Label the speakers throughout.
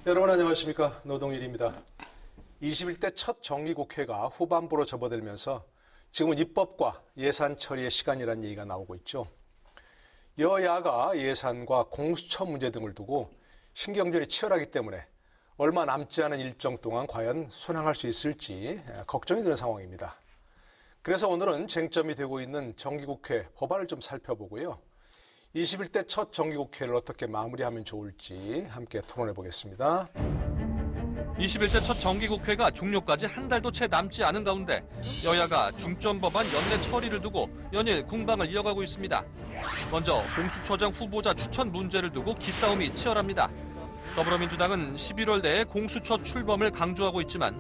Speaker 1: 여러분 안녕하십니까. 노동일입니다. 21대 첫 정기국회가 후반부로 접어들면서 지금은 입법과 예산 처리의 시간이라는 얘기가 나오고 있죠. 여야가 예산과 공수처 문제 등을 두고 신경전이 치열하기 때문에 얼마 남지 않은 일정 동안 과연 순항할 수 있을지 걱정이 드는 상황입니다. 그래서 오늘은 쟁점이 되고 있는 정기국회 법안을 좀 살펴보고요. 21대 첫 정기국회를 어떻게 마무리하면 좋을지 함께 토론해 보겠습니다.
Speaker 2: 21대 첫 정기국회가 종료까지 한 달도 채 남지 않은 가운데 여야가 중점 법안 연내 처리를 두고 연일 공방을 이어가고 있습니다. 먼저 공수처장 후보자 추천 문제를 두고 기싸움이 치열합니다. 더불어민주당은 11월 내에 공수처 출범을 강조하고 있지만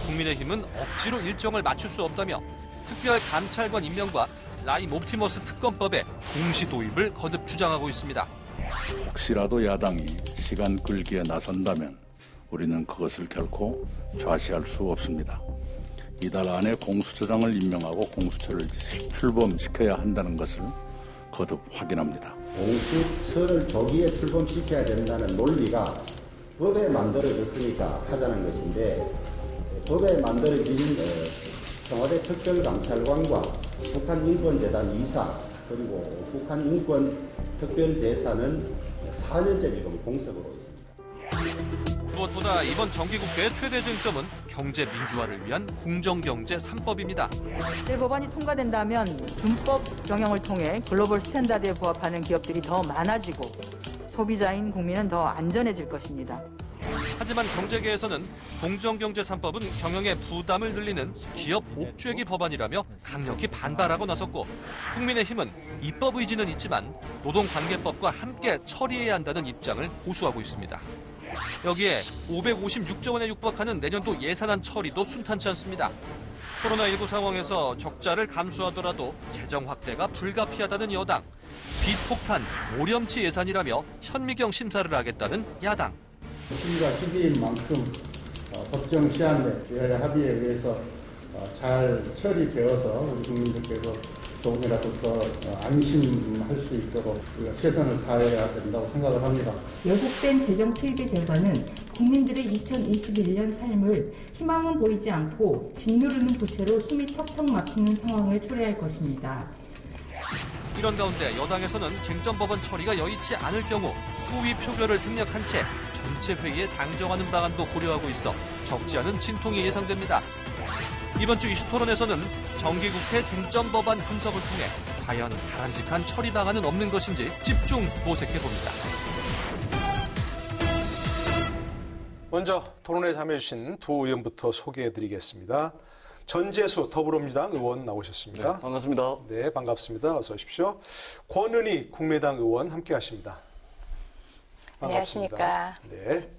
Speaker 2: 국민의힘은 억지로 일정을 맞출 수 없다며 특별감찰관 임명과 라임 옵티머스 특검법의 공시 도입을 거듭 주장하고 있습니다.
Speaker 3: 혹시라도 야당이 시간 끌기에 나선다면 우리는 그것을 결코 좌시할 수 없습니다. 이달 안에 공수처장을 임명하고 공수처를 출범시켜야 한다는 것을 거듭 확인합니다.
Speaker 4: 공수처를 조기에 출범시켜야 된다는 논리가 법에 만들어졌으니까 하자는 것인데, 법에 만들어진 청와대 특별감찰관과 북한인권재단 이사 그리고 북한인권특별대사는 4년째 지금 공석으로 있습니다.
Speaker 2: 무엇보다 이번 정기국회의 최대 쟁점은 경제 민주화를 위한 공정경제 3법입니다.
Speaker 5: 법안이 통과된다면 준법 경영을 통해 글로벌 스탠다드에 부합하는 기업들이 더 많아지고 소비자인 국민은 더 안전해질 것입니다.
Speaker 2: 하지만 경제계에서는 공정경제 3법은 경영의 부담을 늘리는 기업 옥죄기 법안이라며 강력히 반발하고 나섰고, 국민의힘은 입법 의지는 있지만 노동관계법과 함께 처리해야 한다는 입장을 고수하고 있습니다. 여기에 556조 원에 육박하는 내년도 예산안 처리도 순탄치 않습니다. 코로나19 상황에서 적자를 감수하더라도 재정 확대가 불가피하다는 여당, 비폭탄, 오렴치 예산이라며 현미경 심사를 하겠다는 야당.
Speaker 6: 시기가 시기인 만큼 법정 시한내 여야 합의에 의해서 잘 처리되어서 우리 국민들께서 조금이라도 더 안심할 수 있도록 우리가 최선을 다해야 된다고 생각을 합니다.
Speaker 7: 왜곡된 재정 투입의 결과는 국민들의 2021년 삶을 희망은 보이지 않고 짓누르는 부채로 숨이 턱턱 막히는 상황을 초래할 것입니다.
Speaker 2: 이런 가운데 여당에서는 쟁점 법안 처리가 여의치 않을 경우 소위 표결을 생략한 채 전체 회의에 상정하는 방안도 고려하고 있어 적지 않은 진통이 예상됩니다. 이번 주 이슈 토론에서는 정기국회 쟁점 법안 분석을 통해 과연 바람직한 처리 방안은 없는 것인지 집중 모색해봅니다.
Speaker 1: 먼저 토론에 참여해주신 두 의원부터 소개해드리겠습니다. 전재수 더불어민주당 의원 나오셨습니다.
Speaker 8: 네, 반갑습니다.
Speaker 1: 네, 반갑습니다. 어서 오십시오. 권은희 국민의당 의원 함께하십니다.
Speaker 9: 안녕하십니까.
Speaker 1: 네.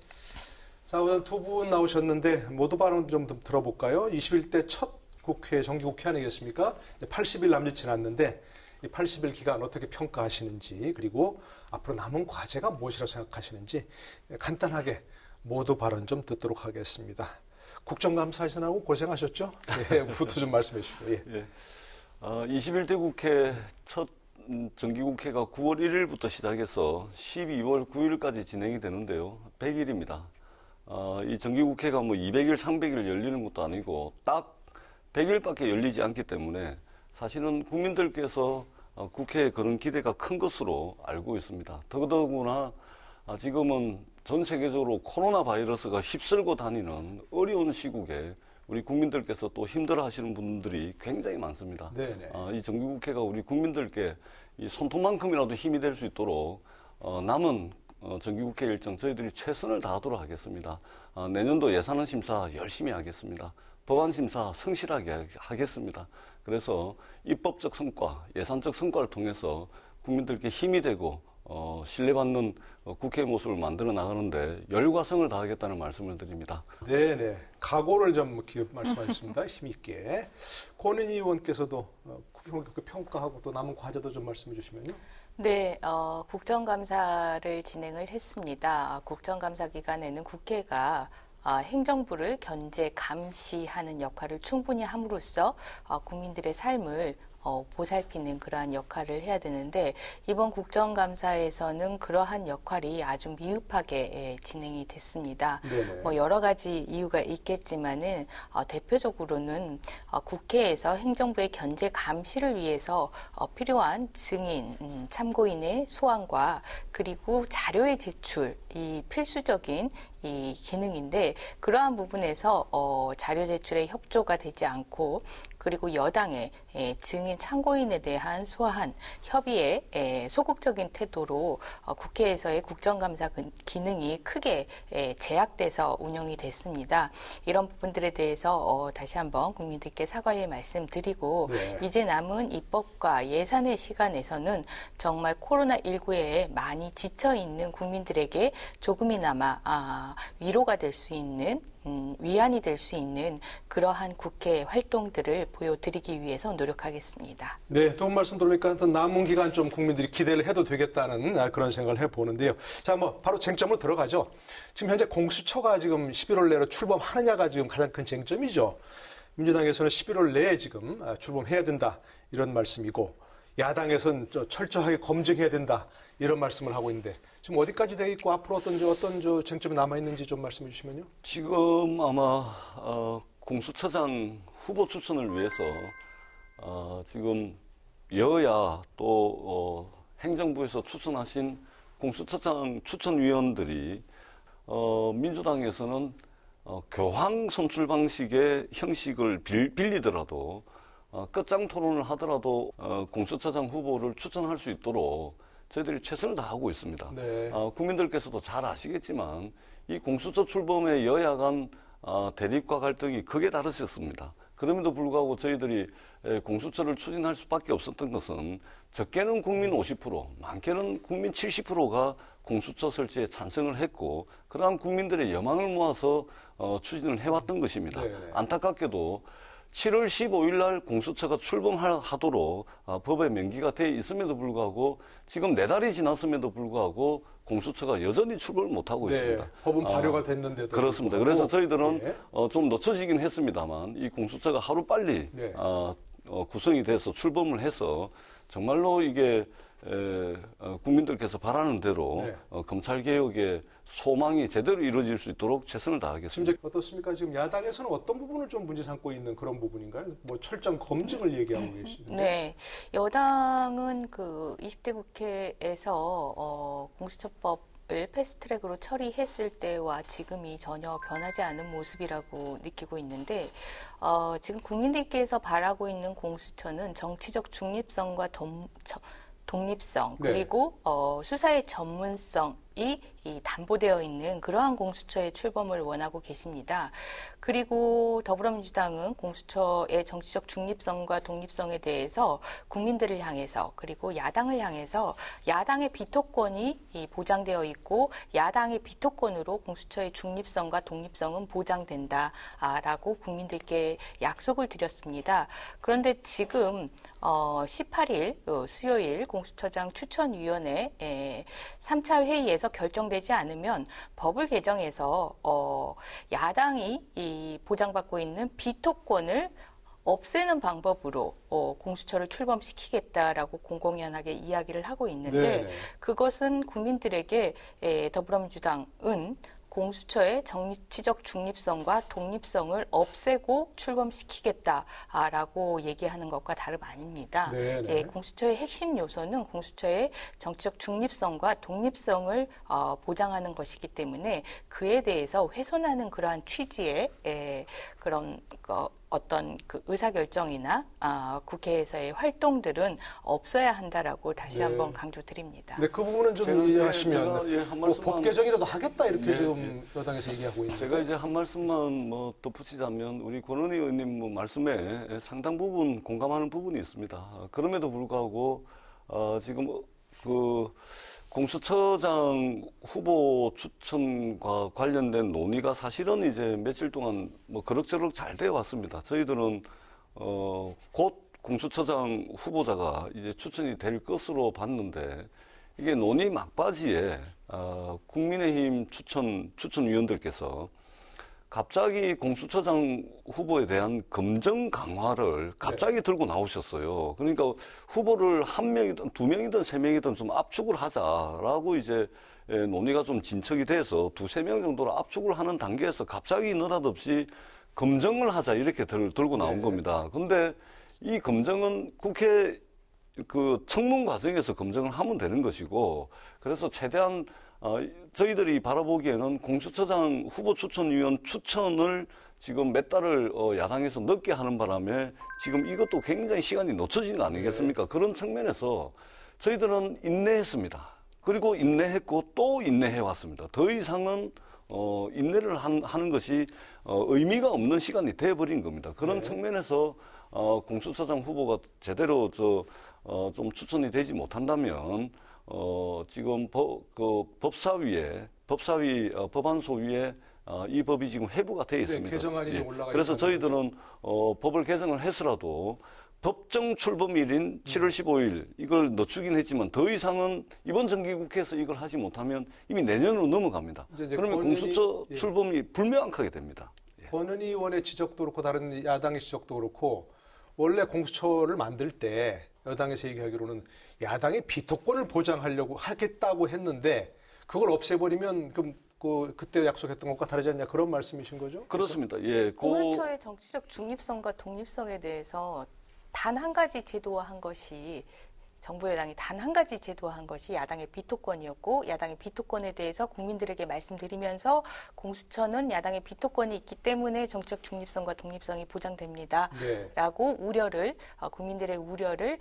Speaker 1: 자, 우선 두 분 나오셨는데 모두 발언 좀 들어볼까요? 21대 첫 국회, 정기국회 아니겠습니까? 80일 남짓 지났는데 이 80일 기간 어떻게 평가하시는지, 그리고 앞으로 남은 과제가 무엇이라고 생각하시는지 간단하게 모두 발언 좀 듣도록 하겠습니다. 국정감사하시느라고 고생하셨죠? 네, 그것도 좀 말씀해 주시고. 예.
Speaker 8: 예. 21대 국회 첫 정기국회가 9월 1일부터 시작해서 12월 9일까지 진행이 되는데요. 100일입니다. 이 정기국회가 뭐 200일, 300일 열리는 것도 아니고 딱 100일밖에 열리지 않기 때문에 사실은 국민들께서 국회에 그런 기대가 큰 것으로 알고 있습니다. 더더구나 지금은 전 세계적으로 코로나 바이러스가 휩쓸고 다니는 어려운 시국에 우리 국민들께서 또 힘들어 하시는 분들이 굉장히 많습니다. 이 정기국회가 우리 국민들께 이 손톱만큼이라도 힘이 될 수 있도록 남은 정기국회 일정 저희들이 최선을 다하도록 하겠습니다. 내년도 예산안 심사 열심히 하겠습니다. 법안 심사 성실하게 하겠습니다. 그래서 입법적 성과, 예산적 성과를 통해서 국민들께 힘이 되고 신뢰받는 국회의 모습을 만들어 나가는데 열과성을 다하겠다는 말씀을 드립니다.
Speaker 1: 네네. 각오를 좀 말씀하셨습니다. 힘있게. 권은희 의원께서도 국회 평가하고 또 남은 과제도 좀 말씀해 주시면요.
Speaker 9: 네, 국정감사를 진행을 했습니다. 국정감사 기간에는 국회가 행정부를 견제, 감시하는 역할을 충분히 함으로써 국민들의 삶을 보살피는 그러한 역할을 해야 되는데 이번 국정감사에서는 그러한 역할이 아주 미흡하게 진행이 됐습니다. 뭐 여러 가지 이유가 있겠지만은 대표적으로는 국회에서 행정부의 견제 감시를 위해서 필요한 증인, 참고인의 소환과 그리고 자료의 제출, 이 필수적인 이 기능인데 그러한 부분에서 자료 제출에 협조가 되지 않고 그리고 여당의 증인 참고인에 대한 소환, 협의에 소극적인 태도로 국회에서의 국정감사 기능이 크게 제약돼서 운영이 됐습니다. 이런 부분들에 대해서 다시 한번 국민들께 사과의 말씀드리고 이제 남은 입법과 예산의 시간에서는 정말 코로나19에 많이 지쳐있는 국민들에게 조금이나마 위로가 될 수 있는 위안이 될 수 있는 그러한 국회 활동들을 보여드리기 위해서 노력하겠습니다.
Speaker 1: 네, 도움 말씀 들으니까 더 남은 기간 좀 국민들이 기대를 해도 되겠다는 그런 생각을 해보는데요. 자, 뭐 바로 쟁점으로 들어가죠. 지금 현재 공수처가 지금 11월 내로 출범하느냐가 지금 가장 큰 쟁점이죠. 민주당에서는 11월 내에 지금 출범해야 된다 이런 말씀이고 야당에서는 철저하게 검증해야 된다 이런 말씀을 하고 있는데 지금 어디까지 돼 있고 앞으로 어떤 쟁점이 남아 있는지 좀 말씀해 주시면요.
Speaker 8: 지금 아마 공수처장 후보 추천을 위해서 지금 여야 또 행정부에서 추천하신 공수처장 추천위원들이 민주당에서는 교황 선출 방식의 형식을 빌리더라도 끝장 토론을 하더라도 공수처장 후보를 추천할 수 있도록 저희들이 최선을 다하고 있습니다.
Speaker 1: 네.
Speaker 8: 국민들께서도 잘 아시겠지만 이 공수처 출범의 여야 간 대립과 갈등이 크게 다르셨습니다. 그럼에도 불구하고 저희들이 공수처를 추진할 수밖에 없었던 것은 적게는 국민 50%, 많게는 국민 70%가 공수처 설치에 찬성을 했고 그러한 국민들의 여망을 모아서 추진을 해왔던 것입니다.
Speaker 1: 네네.
Speaker 8: 안타깝게도 7월 15일 날 공수처가 출범하도록 법에 명기가 돼 있음에도 불구하고 지금 4달이 지났음에도 불구하고 공수처가 여전히 출범을 못하고 있습니다.
Speaker 1: 법은 발효가 됐는데도.
Speaker 8: 그렇습니다. 그래서 저희들은
Speaker 1: 네.
Speaker 8: 좀 늦춰지긴 했습니다만 이 공수처가 하루빨리
Speaker 1: 네.
Speaker 8: 구성이 돼서 출범을 해서 정말로 이게 국민들께서 바라는 대로
Speaker 1: 네.
Speaker 8: 검찰개혁의 소망이 제대로 이루어질 수 있도록 최선을 다하겠습니다.
Speaker 1: 지금 어떻습니까? 지금 야당에서는 어떤 부분을 좀 문제 삼고 있는 그런 부분인가요? 뭐 철저한 검증을 얘기하고 계시는데.
Speaker 9: 네, 여당은 그 20대 국회에서 공수처법을 패스트트랙으로 처리했을 때와 지금이 전혀 변하지 않은 모습이라고 느끼고 있는데 지금 국민들께서 바라고 있는 공수처는 정치적 중립성과 독립성 그리고 수사의 전문성이 담보되어 있는 그러한 공수처의 출범을 원하고 계십니다. 그리고 더불어민주당은 공수처의 정치적 중립성과 독립성에 대해서 국민들을 향해서 그리고 야당을 향해서 야당의 비토권이 보장되어 있고 야당의 비토권으로 공수처의 중립성과 독립성은 보장된다라고 국민들께 약속을 드렸습니다. 그런데 지금 18일 수요일 공수처장 추천위원회 3차 회의에서 결정되지 않으면 법을 개정해서 야당이 보장받고 있는 비토권을 없애는 방법으로 공수처를 출범시키겠다라고 공공연하게 이야기를 하고 있는데
Speaker 1: 네네.
Speaker 9: 그것은 국민들에게 더불어민주당은 공수처의 정치적 중립성과 독립성을 없애고 출범시키겠다라고 얘기하는 것과 다름 아닙니다. 예, 공수처의 핵심 요소는 공수처의 정치적 중립성과 독립성을 보장하는 것이기 때문에 그에 대해서 훼손하는 그러한 취지의 그런 어떤 그 의사결정이나 국회에서의 활동들은 없어야 한다라고 다시 한번 강조드립니다.
Speaker 1: 네, 그 부분은 좀 이해하시면
Speaker 8: 한
Speaker 1: 뭐
Speaker 8: 말씀만
Speaker 1: 법 개정이라도 하겠다 이렇게
Speaker 8: 네,
Speaker 1: 지금 여당에서 얘기하고 있는데
Speaker 8: 제가 이제 한 말씀만 뭐 덧붙이자면 우리 권은희 의원님 뭐 말씀에 상당 부분 공감하는 부분이 있습니다. 그럼에도 불구하고 지금 그 공수처장 후보 추천과 관련된 논의가 사실은 이제 며칠 동안 뭐 그럭저럭 잘 되어 왔습니다. 저희들은 곧 공수처장 후보자가 이제 추천이 될 것으로 봤는데 이게 논의 막바지에 국민의힘 추천위원들께서 갑자기 공수처장 후보에 대한 검증 강화를 갑자기 들고 나오셨어요. 그러니까 후보를 한 명이든 두 명이든 세 명이든 좀 압축을 하자라고 이제 논의가 좀 진척이 돼서 두세 명 정도로 압축을 하는 단계에서 갑자기 느닷없이 검증을 하자 이렇게 들고 나온 겁니다. 근데 이 검증은 국회 그 청문 과정에서 검증을 하면 되는 것이고, 그래서 최대한 저희들이 바라보기에는 공수처장 후보 추천위원 추천을 지금 몇 달을 야당에서 늦게 하는 바람에 지금 이것도 굉장히 시간이 늦춰진 거 아니겠습니까? 그런 측면에서 저희들은 인내했습니다. 그리고 인내했고 또 인내해 왔습니다. 더 이상은 인내를 하는 것이 의미가 없는 시간이 돼버린 겁니다. 그런 법사위에서 공수처장 후보가 제대로 좀 추천이 되지 못한다면 지금 법사위 법안소위에 이 법이 지금 회부가 돼 있습니다.
Speaker 1: 네, 개정안이 좀 올라가
Speaker 8: 그래서
Speaker 1: 있다는
Speaker 8: 저희들은 법을 개정을 했으라도 법정 출범일인 7월 15일 이걸 늦추긴 했지만 더 이상은 이번 정기국회에서 이걸 하지 못하면 이미 내년으로 넘어갑니다. 그러면 공수처 출범이 불명확하게 됩니다.
Speaker 1: 권은희 의원의 지적도 그렇고 다른 야당의 지적도 그렇고 원래 공수처를 만들 때 여당에서 얘기하기로는 야당의 비토권을 보장하려고 하겠다고 했는데 그걸 없애버리면 그럼 그때 약속했던 것과 다르지 않냐 그런 말씀이신 거죠?
Speaker 8: 그렇습니다. 예,
Speaker 9: 공수처의 정치적 중립성과 독립성에 대해서 단 한 가지 제도화한 것이 정부 여당이 단 한 가지 제도화한 것이 야당의 비토권이었고 야당의 비토권에 대해서 국민들에게 말씀드리면서 공수처는 야당의 비토권이 있기 때문에 정치적 중립성과 독립성이 보장됩니다.
Speaker 1: 네.
Speaker 9: 라고 국민들의 우려를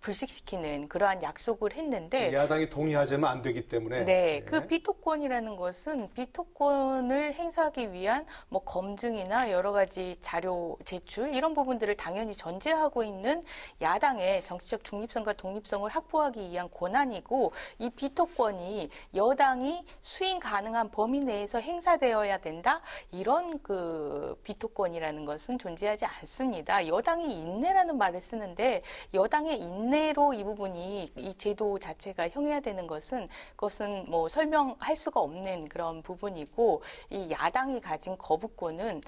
Speaker 9: 불식시키는 그러한 약속을 했는데
Speaker 1: 야당이 동의하자면 안 되기 때문에
Speaker 9: 네, 그 비토권이라는 것은 비토권을 행사하기 위한 뭐 검증이나 여러 가지 자료 제출 이런 부분들을 당연히 전제하고 있는 야당의 정치적 중립성과 독립성을 확보하기 위한 권한이고 이 비토권이 여당이 수행 가능한 범위 내에서 행사되어야 된다 이런 그 비토권이라는 것은 존재하지 않습니다. 여당이 인내라는 말을 쓰는데 여당의 인내로 이 부분이 이 제도 자체가 형해화되는 것은 그것은 뭐 설명할 수가 없는 그런 부분이고 이 야당이 가진 거부권은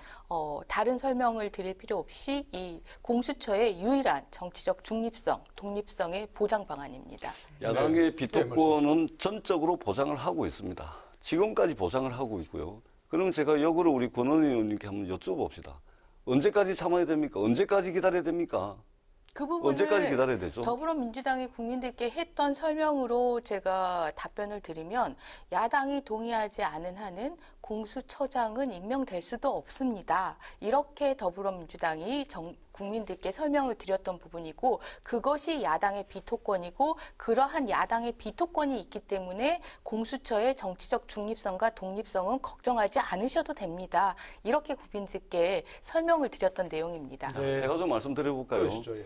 Speaker 9: 다른 설명을 드릴 필요 없이 이 공수처의 유일한 정치적 중립성, 독립성의 보장 방안입니다.
Speaker 8: 야당의 비토권은 전적으로 보장을 하고 있습니다. 지금까지 보장을 하고 있고요. 그럼 제가 역으로 우리 권은희 의원님께 한번 여쭤봅시다. 언제까지 참아야 됩니까? 언제까지 기다려야 됩니까?
Speaker 9: 그 부분을
Speaker 8: 언제까지 기다려야 되죠?
Speaker 9: 더불어민주당이 국민들께 했던 설명으로 제가 답변을 드리면 야당이 동의하지 않은 한은 공수처장은 임명될 수도 없습니다. 이렇게 더불어민주당이 국민들께 설명을 드렸던 부분이고 그것이 야당의 비토권이고 그러한 야당의 비토권이 있기 때문에 공수처의 정치적 중립성과 독립성은 걱정하지 않으셔도 됩니다. 이렇게 국민들께 설명을 드렸던 내용입니다.
Speaker 8: 네. 제가 좀 말씀드려볼까요?
Speaker 1: 그러시죠, 예.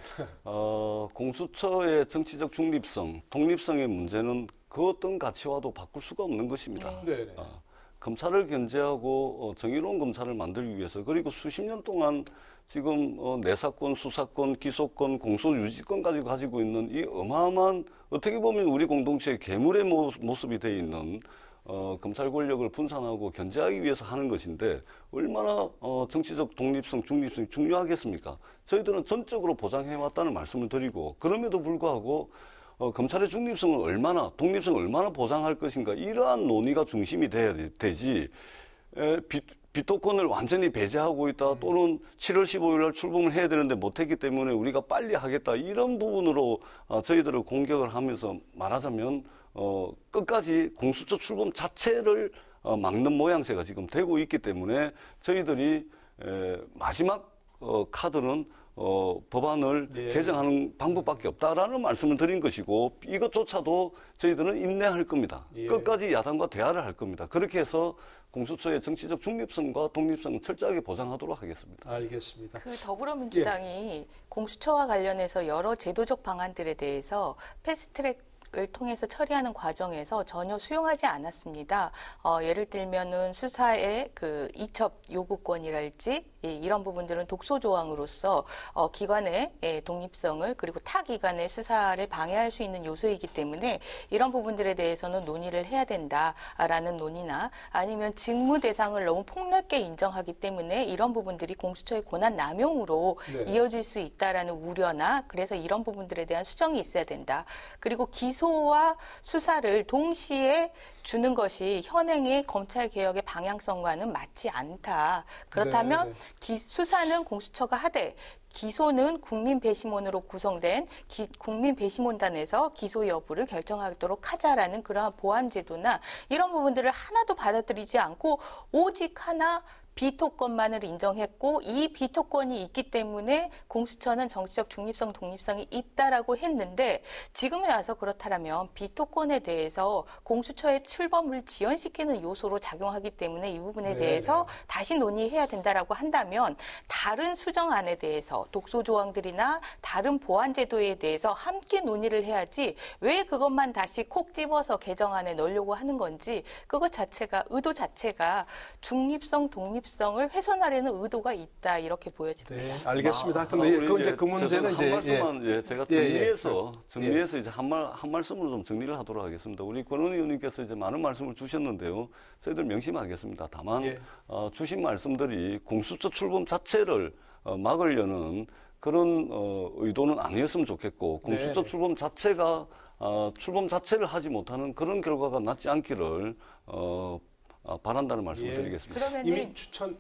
Speaker 8: 공수처의 정치적 중립성, 독립성의 문제는 그 어떤 가치와도 바꿀 수가 없는 것입니다.
Speaker 1: 네.
Speaker 8: 검찰을 견제하고 정의로운 검찰을 만들기 위해서 그리고 수십 년 동안 지금 내사권, 수사권, 기소권, 공소유지권까지 가지고 있는 이 어마어마한 어떻게 보면 우리 공동체의 괴물의 모습이 되어 있는 검찰 권력을 분산하고 견제하기 위해서 하는 것인데 얼마나 정치적 독립성, 중립성이 중요하겠습니까? 저희들은 전적으로 보장해왔다는 말씀을 드리고 그럼에도 불구하고 검찰의 중립성을 얼마나, 독립성을 얼마나 보장할 것인가 이러한 논의가 중심이 돼야 되지 비토권을 완전히 배제하고 있다 또는 7월 15일 날 출범을 해야 되는데 못했기 때문에 우리가 빨리 하겠다 이런 부분으로 저희들을 공격을 하면서 말하자면 끝까지 공수처 출범 자체를 막는 모양새가 지금 되고 있기 때문에 저희들이 마지막 카드는 법안을 개정하는 방법밖에 없다라는 말씀을 드린 것이고 이것조차도 저희들은 인내할 겁니다. 끝까지 야당과 대화를 할 겁니다. 그렇게 해서 공수처의 정치적 중립성과 독립성을 철저하게 보장하도록 하겠습니다.
Speaker 1: 알겠습니다.
Speaker 9: 그 더불어민주당이 공수처와 관련해서 여러 제도적 방안들에 대해서 패스트트랙 통해서 처리하는 과정에서 전혀 수용하지 않았습니다. 예를 들면은 수사의 그 이첩 요구권이랄지 이런 부분들은 독소 조항으로서 기관의 독립성을 그리고 타 기관의 수사를 방해할 수 있는 요소이기 때문에 이런 부분들에 대해서는 논의를 해야 된다라는 논의나 아니면 직무 대상을 너무 폭넓게 인정하기 때문에 이런 부분들이 공수처의 권한 남용으로
Speaker 1: 네.
Speaker 9: 이어질 수 있다라는 우려나 그래서 이런 부분들에 대한 수정이 있어야 된다. 그리고 기소와 수사를 동시에 주는 것이 현행의 검찰 개혁의 방향성과는 맞지 않다. 그렇다면 수사는 공수처가 하되 기소는 국민 배심원으로 구성된 국민 배심원단에서 기소 여부를 결정하도록 하자라는 그러한 보완 제도나 이런 부분들을 하나도 받아들이지 않고 오직 하나 비토권만을 인정했고 이 비토권이 있기 때문에 공수처는 정치적 중립성, 독립성이 있다라고 했는데 지금에 와서 그렇다면 비토권에 대해서 공수처의 출범을 지연시키는 요소로 작용하기 때문에 이 부분에 대해서 다시 논의해야 된다라고 한다면 다른 수정안에 대해서 독소 조항들이나 다른 보완 제도에 대해서 함께 논의를 해야지 왜 그것만 다시 콕 집어서 개정안에 넣으려고 하는 건지 그것 자체가 의도 자체가 중립성, 독립성을 훼손하려는 의도가 있다 이렇게 보여집니다.
Speaker 1: 네, 알겠습니다. 하여튼 그 이제 그 문제는 이제
Speaker 8: 한 말씀만 제가 정리해서 이제 한 말씀으로 좀 정리를 하도록 하겠습니다. 우리 권은 의원님께서 이제 많은 말씀을 주셨는데요. 저희들 명심하겠습니다. 다만 주신 말씀들이 공수처 출범 자체를 막으려는 그런 의도는 아니었으면 좋겠고 공수처 출범 자체가 출범 자체를 하지 못하는 그런 결과가 낮지 않기를 바란다는 말씀을 드리겠습니다.
Speaker 9: 그러면은
Speaker 1: 이미 추천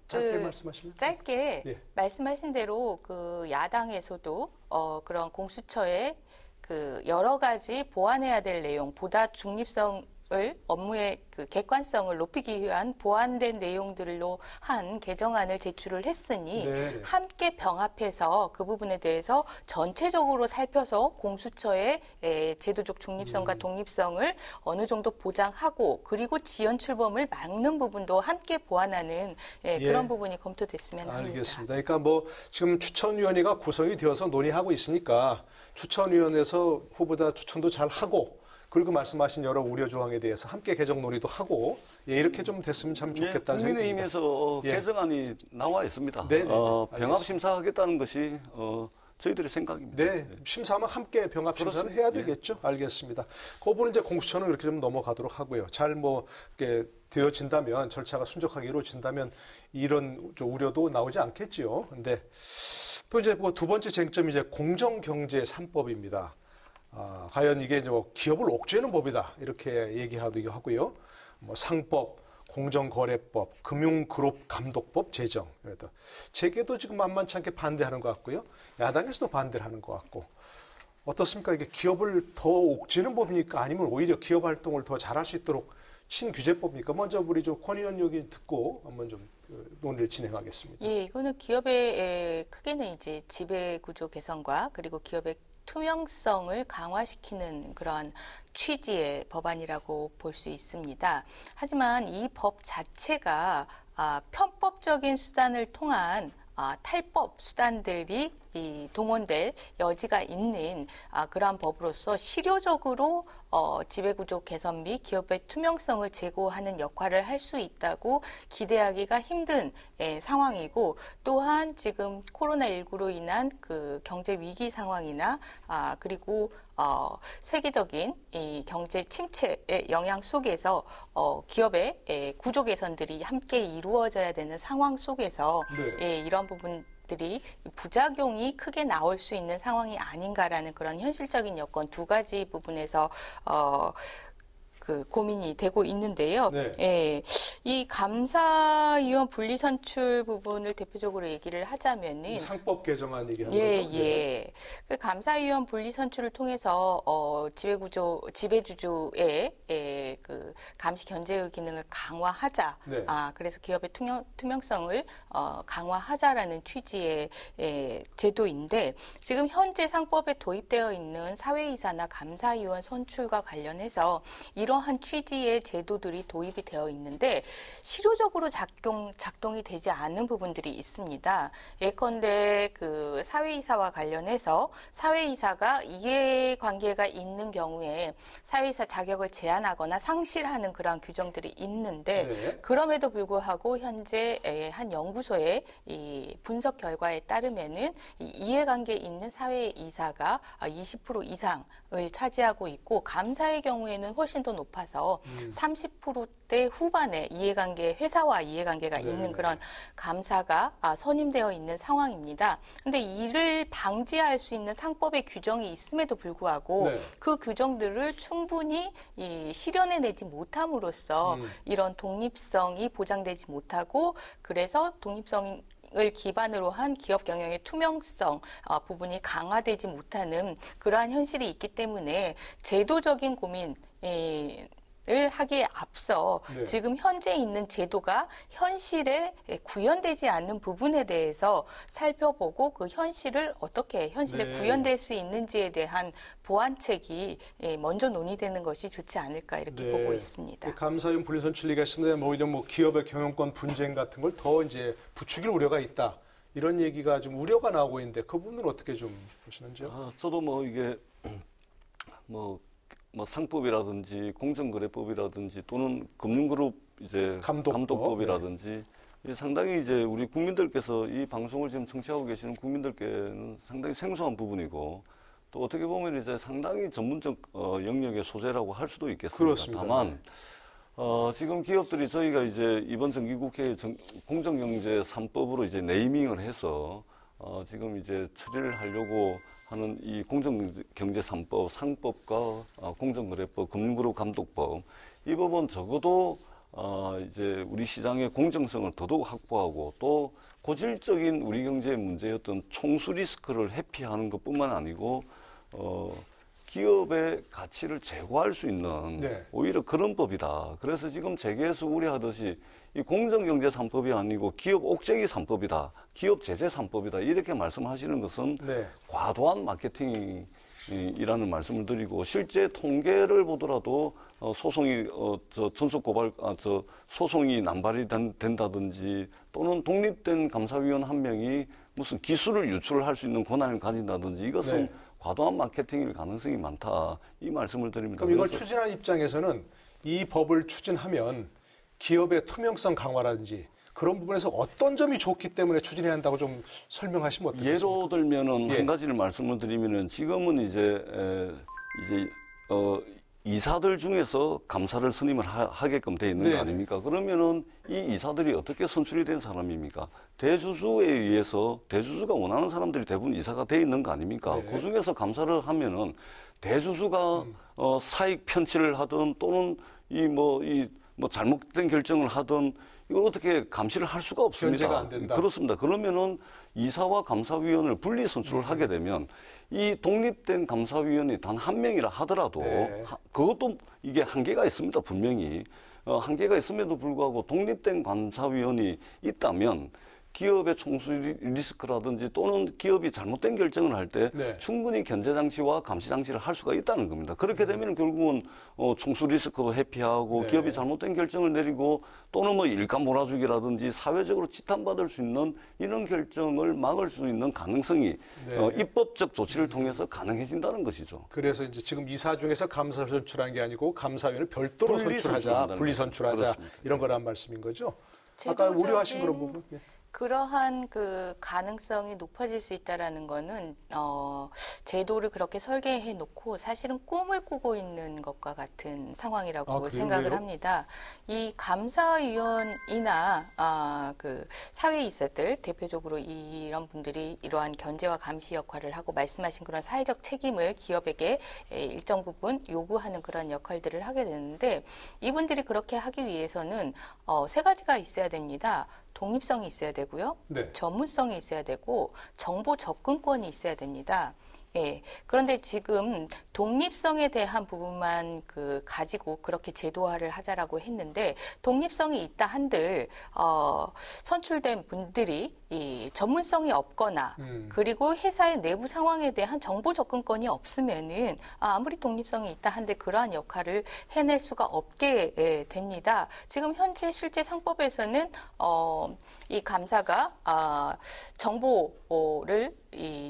Speaker 1: 짧게 말씀하시면
Speaker 9: 짧게 말씀하신 대로 그 야당에서도 그런 공수처의 그 여러 가지 보완해야 될 내용, 보다 중립성을 업무의 그 객관성을 높이기 위한 보완된 내용들로 한 개정안을 제출을 했으니 함께 병합해서 그 부분에 대해서 전체적으로 살펴서 공수처의 제도적 중립성과 독립성을 어느 정도 보장하고 그리고 지연 출범을 막는 부분도 함께 보완하는 그런 부분이 검토됐으면 합니다.
Speaker 1: 알겠습니다. 그러니까 뭐 지금 추천위원회가 구성이 되어서 논의하고 있으니까 추천위원회에서 후보자 추천도 잘 하고 그리고 말씀하신 여러 우려 조항에 대해서 함께 개정 논의도 하고 이렇게 좀 됐으면 참 좋겠다는 생각입니다.
Speaker 8: 국민의힘에서 개정안이 나와 있습니다. 병합 심사하겠다는 것이 저희들의 생각입니다.
Speaker 1: 네, 심사하면 함께 병합 심사를 해야 되겠죠. 알겠습니다. 그 부분은 이제 공수처는 그렇게 좀 넘어가도록 하고요. 잘 뭐 이렇게 되어진다면 절차가 순적하게 이루어진다면 이런 우려도 나오지 않겠지요. 근데 또 이제 뭐 두 번째 쟁점이 이제 공정경제 3법입니다. 과연 이게 이제 기업을 옥죄는 법이다 이렇게 얘기하기도 하고요. 뭐 상법, 공정거래법, 금융그룹감독법 제정. 재계도 지금 만만치 않게 반대하는 것 같고요. 야당에서도 반대를 하는 것 같고. 어떻습니까? 이게 기업을 더 옥죄는 법입니까? 아니면 오히려 기업 활동을 더 잘할 수 있도록 신규제법입니까? 먼저 우리 좀 권 의원 여기 듣고 한번 좀 논의를 진행하겠습니다.
Speaker 9: 예, 이거는 기업의 크게는 이제 지배구조 개선과 그리고 기업의 투명성을 강화시키는 그런 취지의 법안이라고 볼 수 있습니다. 하지만 이 법 자체가 편법적인 수단을 통한 탈법 수단들이 동원될 여지가 있는 그러한 법으로서 실효적으로 지배구조 개선 및 기업의 투명성을 제고하는 역할을 할 수 있다고 기대하기가 힘든 상황이고 또한 지금 코로나19로 인한 그 경제 위기 상황이나 그리고 세계적인 이 경제 침체의 영향 속에서 기업의 구조 개선들이 함께 이루어져야 되는 상황 속에서 이런 부분들이 부작용이 크게 나올 수 있는 상황이 아닌가라는 그런 현실적인 여건 두 가지 부분에서 그 고민이 되고 있는데요. 이 감사위원 분리선출 부분을 대표적으로 얘기를 하자면은
Speaker 1: 상법 개정안 얘기하는 거죠.
Speaker 9: 그 감사위원 분리선출을 통해서 지배주주의 그 그 감시 견제의 기능을 강화하자.
Speaker 1: 네.
Speaker 9: 그래서 기업의 투명성을 강화하자라는 취지의 제도인데 지금 현재 상법에 도입되어 있는 사회이사나 감사위원 선출과 관련해서 이러한 취지의 제도들이 도입이 되어 있는데 실효적으로 작동이 되지 않는 부분들이 있습니다. 예컨대 그 사회이사와 관련해서 사회이사가 이해관계가 있는 경우에 사회이사 자격을 제한하거나 상실하는 그러한 규정들이 있는데
Speaker 1: 네.
Speaker 9: 그럼에도 불구하고 현재 한 연구소의 이 분석 결과에 따르면은 이 이해관계 있는 사회이사가 20% 이상을 차지하고 있고 감사의 경우에는 훨씬 더 높아서 30%대 후반에 회사와 이해관계가
Speaker 1: 네.
Speaker 9: 있는 그런 감사가 선임되어 있는 상황입니다. 근데 이를 방지할 수 있는 상법의 규정이 있음에도 불구하고
Speaker 1: 네.
Speaker 9: 그 규정들을 충분히 실현해내지 못함으로써 이런 독립성이 보장되지 못하고 그래서 독립성을 기반으로 한 기업 경영의 투명성 부분이 강화되지 못하는 그러한 현실이 있기 때문에 제도적인 고민 을 하기에 앞서
Speaker 1: 네.
Speaker 9: 지금 현재 있는 제도가 현실에 구현되지 않는 부분에 대해서 살펴보고 그 현실을 어떻게 현실에
Speaker 1: 네.
Speaker 9: 구현될 수 있는지에 대한 보완책이 먼저 논의되는 것이 좋지 않을까 이렇게
Speaker 1: 네.
Speaker 9: 보고 있습니다.
Speaker 1: 감사위원 분리선출리가 있습니다. 오히려 기업의 경영권 분쟁 같은 걸 더 이제 부추길 우려가 있다. 이런 얘기가 좀 우려가 나오고 있는데 그 부분은 어떻게 좀 보시는지요?
Speaker 8: 저도 이게 상법이라든지 공정거래법이라든지 또는 금융그룹 이제 감독법이라든지 상당히 이제 우리 국민들께서 이 방송을 지금 청취하고 계시는 국민들께는 상당히 생소한 부분이고 또 어떻게 보면 이제 상당히 전문적 영역의 소재라고 할 수도 있겠습니다.
Speaker 1: 그렇습니다.
Speaker 8: 다만 지금 기업들이 저희가 이제 이번 정기국회 공정경제 3법으로 이제 네이밍을 해서 지금 이제 처리를 하려고 하는 이 공정경제 3법, 상법과 공정거래법, 금융그룹 감독법 이 법은 적어도 이제 우리 시장의 공정성을 더더욱 확보하고 또 고질적인 우리 경제의 문제였던 총수 리스크를 회피하는 것뿐만 아니고 기업의 가치를 제고할 수 있는
Speaker 1: 네.
Speaker 8: 오히려 그런 법이다. 그래서 지금 재계에서 우려하듯이 이 공정경제 3법이 아니고 기업 옥죄기 3법이다. 기업 제재 3법이다. 이렇게 말씀하시는 것은
Speaker 1: 네.
Speaker 8: 과도한 마케팅이라는 말씀을 드리고 실제 통계를 보더라도 소송이 소송이 남발이 된다든지 또는 독립된 감사위원 한 명이 무슨 기술을 유출할 수 있는 권한을 가진다든지 이것은
Speaker 1: 네.
Speaker 8: 과도한 마케팅일 가능성이 많다. 이 말씀을 드립니다.
Speaker 1: 그럼 이걸 추진하는 입장에서는 이 법을 추진하면 기업의 투명성 강화라든지 그런 부분에서 어떤 점이 좋기 때문에 추진해야 한다고 좀 설명하시면 어떻겠습니까?
Speaker 8: 예로 들면은
Speaker 1: 예.
Speaker 8: 한 가지를 말씀을 드리면은 지금은 이제 이사들 중에서 감사를 선임을 하게끔 돼 있는
Speaker 1: 네네.
Speaker 8: 거 아닙니까? 그러면은 이 이사들이 어떻게 선출이 된 사람입니까? 대주주에 의해서 대주주가 원하는 사람들이 대부분 이사가 돼 있는 거 아닙니까?
Speaker 1: 네.
Speaker 8: 그 중에서 감사를 하면은 대주주가 사익 편취를 하든 또는 잘못된 결정을 하든 이걸 어떻게 감시를 할 수가 없습니다.
Speaker 1: 견제가 안 된다.
Speaker 8: 그렇습니다. 그러면은 이사와 감사위원을 분리 선출을 하게 되면 이 독립된 감사위원이 단 한 명이라 하더라도
Speaker 1: 네.
Speaker 8: 그것도 이게 한계가 있습니다. 분명히 한계가 있음에도 불구하고 독립된 감사위원이 있다면 기업의 총수 리스크라든지 또는 기업이 잘못된 결정을 할 때
Speaker 1: 네.
Speaker 8: 충분히 견제 장치와 감시 장치를 할 수가 있다는 겁니다. 그렇게 되면 결국은 총수 리스크도 회피하고
Speaker 1: 네.
Speaker 8: 기업이 잘못된 결정을 내리고 또는 일감 몰아주기라든지 사회적으로 지탄받을 수 있는 이런 결정을 막을 수 있는 가능성이
Speaker 1: 네.
Speaker 8: 입법적 조치를 통해서 가능해진다는 것이죠.
Speaker 1: 그래서 이제 지금 이사 중에서 감사를 선출한 게 아니고 감사위원을 별도로
Speaker 8: 분리
Speaker 1: 선출하자,
Speaker 8: 선출한다는
Speaker 1: 분리 선출하자
Speaker 8: 그렇습니다.
Speaker 1: 이런 거란 말씀인 거죠? 아까 우려하신 그런 부분. 네.
Speaker 9: 그러한 그 가능성이 높아질 수 있다라는 거는 제도를 그렇게 설계해 놓고 사실은 꿈을 꾸고 있는 것과 같은 상황이라고 생각을
Speaker 1: 그래요?
Speaker 9: 합니다. 이 감사위원이나 그 사회이사들 대표적으로 이런 분들이 이러한 견제와 감시 역할을 하고 말씀하신 그런 사회적 책임을 기업에게 일정 부분 요구하는 그런 역할들을 하게 되는데 이분들이 그렇게 하기 위해서는 세 가지가 있어야 됩니다. 독립성이 있어야 되고요.
Speaker 1: 네.
Speaker 9: 전문성이 있어야 되고 정보 접근권이 있어야 됩니다. 예. 그런데 지금 독립성에 대한 부분만 가지고 그렇게 제도화를 하자라고 했는데, 독립성이 있다 한들 선출된 분들이 이 전문성이 없거나 그리고 회사의 내부 상황에 대한 정보 접근권이 없으면은 아무리 독립성이 있다 한들 그러한 역할을 해낼 수가 없게 됩니다. 지금 현재 실제 상법에서는 이 감사가 정보를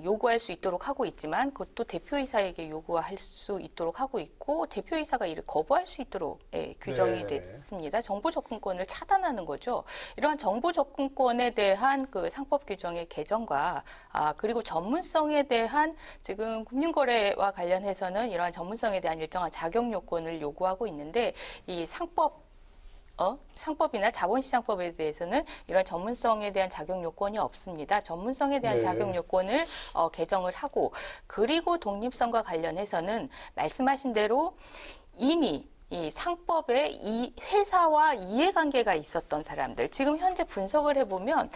Speaker 9: 요구할 수 있도록 하고 있지만, 그것도 대표이사에게 요구할 수 있도록 하고 있고, 대표이사가 이를 거부할 수 있도록 규정이 됐습니다. 정보 접근권을 차단하는 거죠. 이러한 정보 접근권에 대한 그 상법 규정의 개정과 그리고 전문성에 대한, 지금 금융거래와 관련해서는 이러한 전문성에 대한 일정한 자격 요건을 요구하고 있는데, 이 상법이나 자본시장법에 대해서는 이런 전문성에 대한 자격 요건이 없습니다. 전문성에 대한 자격 요건을 개정을 하고, 그리고 독립성과 관련해서는 말씀하신 대로 이미 이 상법에 이 회사와 이해관계가 있었던 사람들, 지금 현재 분석을 해보면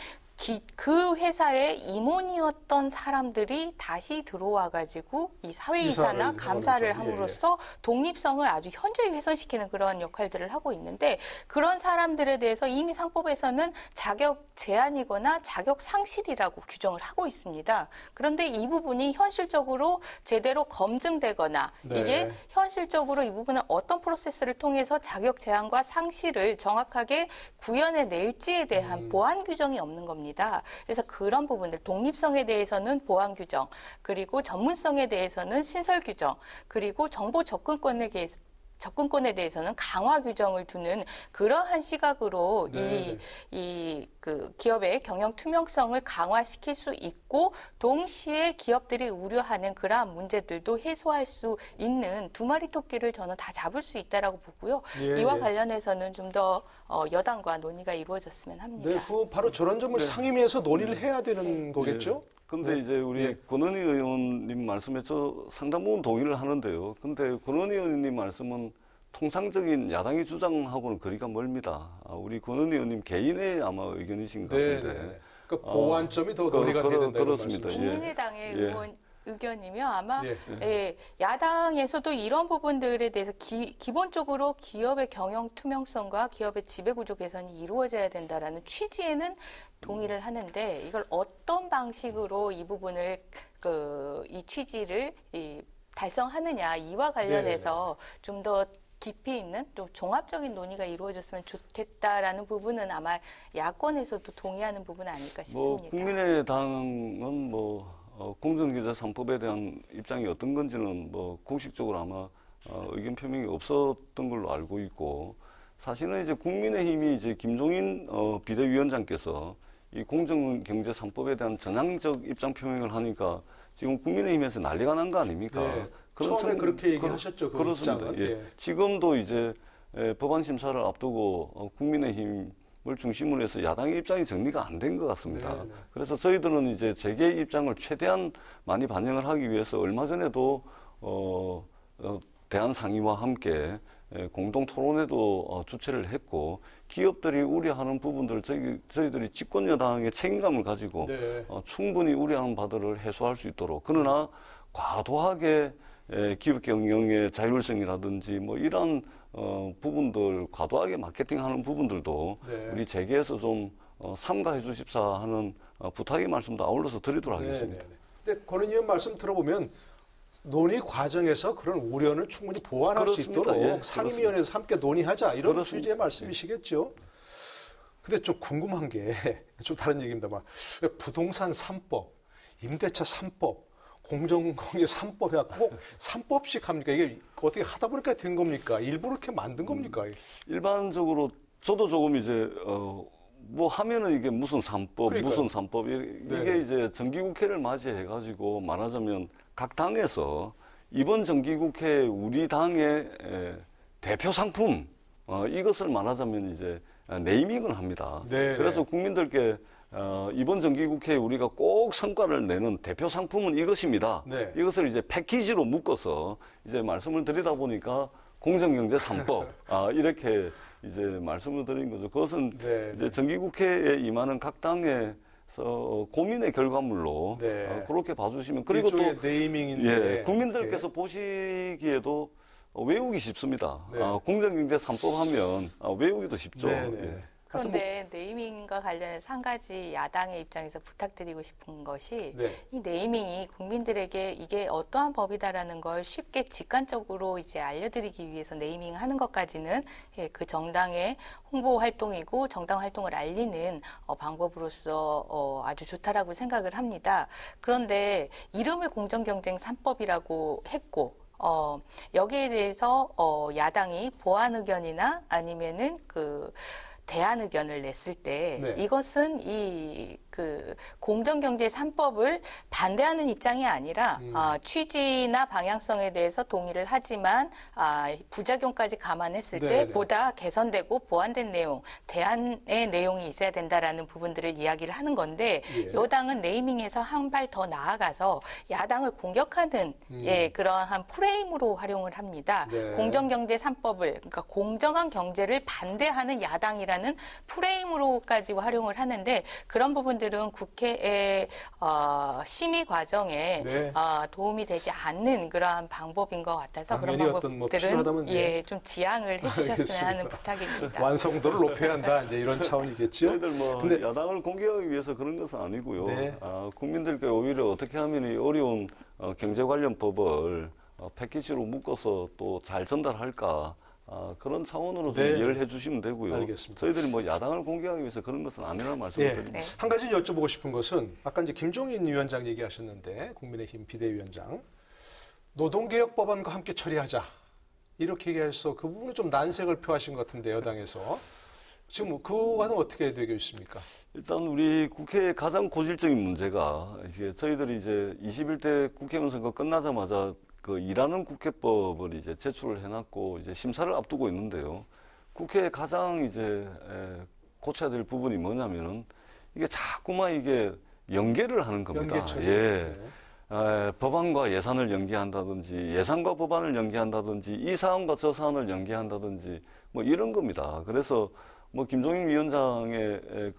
Speaker 9: 그 회사의 임원이었던 사람들이 다시 들어와가지고 이 사회이사나 감사를 함으로써 독립성을 아주 현저히 훼손시키는 그런 역할들을 하고 있는데, 그런 사람들에 대해서 이미 상법에서는 자격 제한이거나 자격 상실이라고 규정을 하고 있습니다. 그런데 이 부분이 현실적으로 제대로 검증되거나 이게 현실적으로 이 부분은 어떤 프로세스를 통해서 자격 제한과 상실을 정확하게 구현해 낼지에 대한 보완 규정이 없는 겁니다. 그래서 그런 부분들, 독립성에 대해서는 보완 규정, 그리고 전문성에 대해서는 신설 규정, 그리고 정보 접근권에 대해서는 강화 규정을 두는 그러한 시각으로 그 기업의 경영 투명성을 강화시킬 수 있고, 동시에 기업들이 우려하는 그러한 문제들도 해소할 수 있는 두 마리 토끼를 저는 다 잡을 수 있다라고 보고요. 이와 관련해서는 좀 더 여당과 논의가 이루어졌으면 합니다.
Speaker 1: 네, 바로 저런 점을 상임위에서 논의를 해야 되는 거겠죠?
Speaker 8: 근데 이제 우리 권은희 의원님 말씀에 저 상당 부분 동의를 하는데요. 근데 권은희 의원님 말씀은 통상적인 야당이 주장하고는 거리가 멀습니다. 우리 권은희 의원님 개인의 아마 의견이신 것 같은데.
Speaker 1: 그러니까 보완점이 더 논의가 돼야 된다는
Speaker 8: 그렇습니다.
Speaker 9: 국민의당의 의원 의견이며, 아마 야당에서도 이런 부분들에 대해서 기본적으로 기업의 경영 투명성과 기업의 지배구조 개선이 이루어져야 된다라는 취지에는 동의를 하는데, 이걸 어떤 방식으로 이 부분을 이 취지를 달성하느냐, 이와 관련해서 좀 더 깊이 있는 또 종합적인 논의가 이루어졌으면 좋겠다라는 부분은 아마 야권에서도 동의하는 부분 아닐까 싶습니다.
Speaker 8: 국민의당은 공정거래 3법에 대한 입장이 어떤 건지는 공식적으로 아마 의견 표명이 없었던 걸로 알고 있고, 사실은 이제 국민의힘이 이제 김종인 비대위원장께서 이 공정경제 3법에 대한 전향적 입장 표명을 하니까 지금 국민의힘에서 난리가 난 거 아닙니까?
Speaker 1: 처음에 그렇게 얘기하셨죠.
Speaker 8: 그렇습니다. 지금도 이제 법안 심사를 앞두고 국민의힘을 중심으로 해서 야당의 입장이 정리가 안 된 것 같습니다. 그래서 저희들은 이제 재계의 입장을 최대한 많이 반영을 하기 위해서 얼마 전에도 대한상의와 함께 공동 토론회도 주최를 했고, 기업들이 우려하는 부분들 저희들이 집권 여당의 책임감을 가지고 충분히 우려하는 바들을 해소할 수 있도록, 그러나 과도하게 기업 경영의 자율성이라든지 이런 부분들, 과도하게 마케팅하는 부분들도 우리 재계에서 좀 삼가해 주십사 하는 부탁의 말씀도 아울러서 드리도록 하겠습니다.
Speaker 1: 근데 권은희 의원 말씀 들어보면 논의 과정에서 그런 우려는 충분히 보완할 수 있도록 상임위원회에서 함께 논의하자, 이런 취지의 말씀이시겠죠. 근데 좀 궁금한 게 좀 다른 얘기입니다만, 부동산 3법, 임대차 3법, 공정거래 3법 해갖고 꼭 3법씩 합니까? 이게 어떻게 하다 보니까 된 겁니까? 일부러 이렇게 만든 겁니까?
Speaker 8: 일반적으로 저도 조금 이제 하면은 이게 무슨 3법, 무슨 3법, 이게 이제 정기국회를 맞이해가지고 말하자면 각 당에서 이번 정기국회 우리 당의 대표 상품, 이것을 말하자면 이제 네이밍을 합니다. 그래서 국민들께 이번 정기국회에 우리가 꼭 성과를 내는 대표 상품은 이것입니다. 이것을 이제 패키지로 묶어서 이제 말씀을 드리다 보니까 공정경제 3법, 이렇게 이제 말씀을 드린 거죠. 그것은 이제 정기국회에 임하는 각 당의 그래서 고민의 결과물로
Speaker 1: 네.
Speaker 8: 그렇게 봐주시면 그리고 또
Speaker 1: 일종의 네이밍인데
Speaker 8: 국민들께서 보시기에도 외우기 쉽습니다.
Speaker 1: 네.
Speaker 8: 공정경제 3법 하면 외우기도 쉽죠.
Speaker 1: 네, 네.
Speaker 8: 예.
Speaker 9: 그런데 네이밍과 관련해서 한 가지 야당의 입장에서 부탁드리고 싶은 것이
Speaker 1: 네.
Speaker 9: 이 네이밍이 국민들에게 이게 어떠한 법이다라는 걸 쉽게 직관적으로 이제 알려드리기 위해서 네이밍 하는 것까지는 그 정당의 홍보 활동이고 정당 활동을 알리는 방법으로서 아주 좋다라고 생각을 합니다. 그런데 이름을 공정경쟁 3법이라고 했고 여기에 대해서 야당이 보완 의견이나 아니면은 대안 의견을 냈을 때
Speaker 1: 네.
Speaker 9: 이것은 그 공정경제 3법을 반대하는 입장이 아니라 취지나 방향성에 대해서 동의를 하지만 부작용까지 감안했을 때
Speaker 1: 네네.
Speaker 9: 보다 개선되고 보완된 내용, 대안의 내용이 있어야 된다라는 부분들을 이야기를 하는 건데
Speaker 1: 예.
Speaker 9: 여당은 네이밍에서 한 발 더 나아가서 야당을 공격하는 그러한 프레임으로 활용을 합니다.
Speaker 1: 네.
Speaker 9: 공정경제 3법을 그러니까 공정한 경제를 반대하는 야당이라는 프레임으로까지 활용을 하는데 그런 부분들은 국회의 심의 과정에
Speaker 1: 네.
Speaker 9: 도움이 되지 않는 그러한 방법인 것 같아서 그런
Speaker 1: 당연히 어떤
Speaker 9: 방법들은
Speaker 1: 필요하다면 네.
Speaker 9: 좀 지양을 해주셨으면
Speaker 1: 알겠습니다.
Speaker 9: 하는 부탁입니다.
Speaker 1: 완성도를 높여야 한다. 이제 이런 차원이겠죠.
Speaker 8: 저희들
Speaker 1: 근데
Speaker 8: 야당을 공격하기 위해서 그런 것은 아니고요.
Speaker 1: 네.
Speaker 8: 국민들께 오히려 어떻게 하면 이 어려운 경제 관련 법을 패키지로 묶어서 또 잘 전달할까 그런 차원으로 좀
Speaker 1: 네.
Speaker 8: 이해를 해주시면 되고요.
Speaker 1: 알겠습니다.
Speaker 8: 저희들이 야당을 공격하기 위해서 그런 것은 아니라는 말씀을
Speaker 1: 예.
Speaker 8: 드립니다.
Speaker 9: 네.
Speaker 1: 한 가지 여쭤보고 싶은 것은 아까 이제 김종인 위원장 얘기하셨는데 국민의힘 비대위원장 노동개혁법안과 함께 처리하자 이렇게 얘기해서 그 부분은 좀 난색을 표하신 것 같은데 여당에서 지금 그거는 어떻게 되고 있습니까?
Speaker 8: 일단 우리 국회의 가장 고질적인 문제가 저희들이 이제 21대 국회의원 선거 끝나자마자 그 일하는 국회법을 이제 제출을 해놨고 이제 심사를 앞두고 있는데요. 국회에 가장 이제 고쳐야 될 부분이 뭐냐면은 이게 자꾸만 이게 연계를 하는 겁니다.
Speaker 1: 연계처리.
Speaker 8: 예.
Speaker 1: 네.
Speaker 8: 법안과 예산을 연계한다든지 예산과 법안을 연계한다든지 이 사안과 저 사안을 연계한다든지 뭐 이런 겁니다. 그래서 김종인 위원장의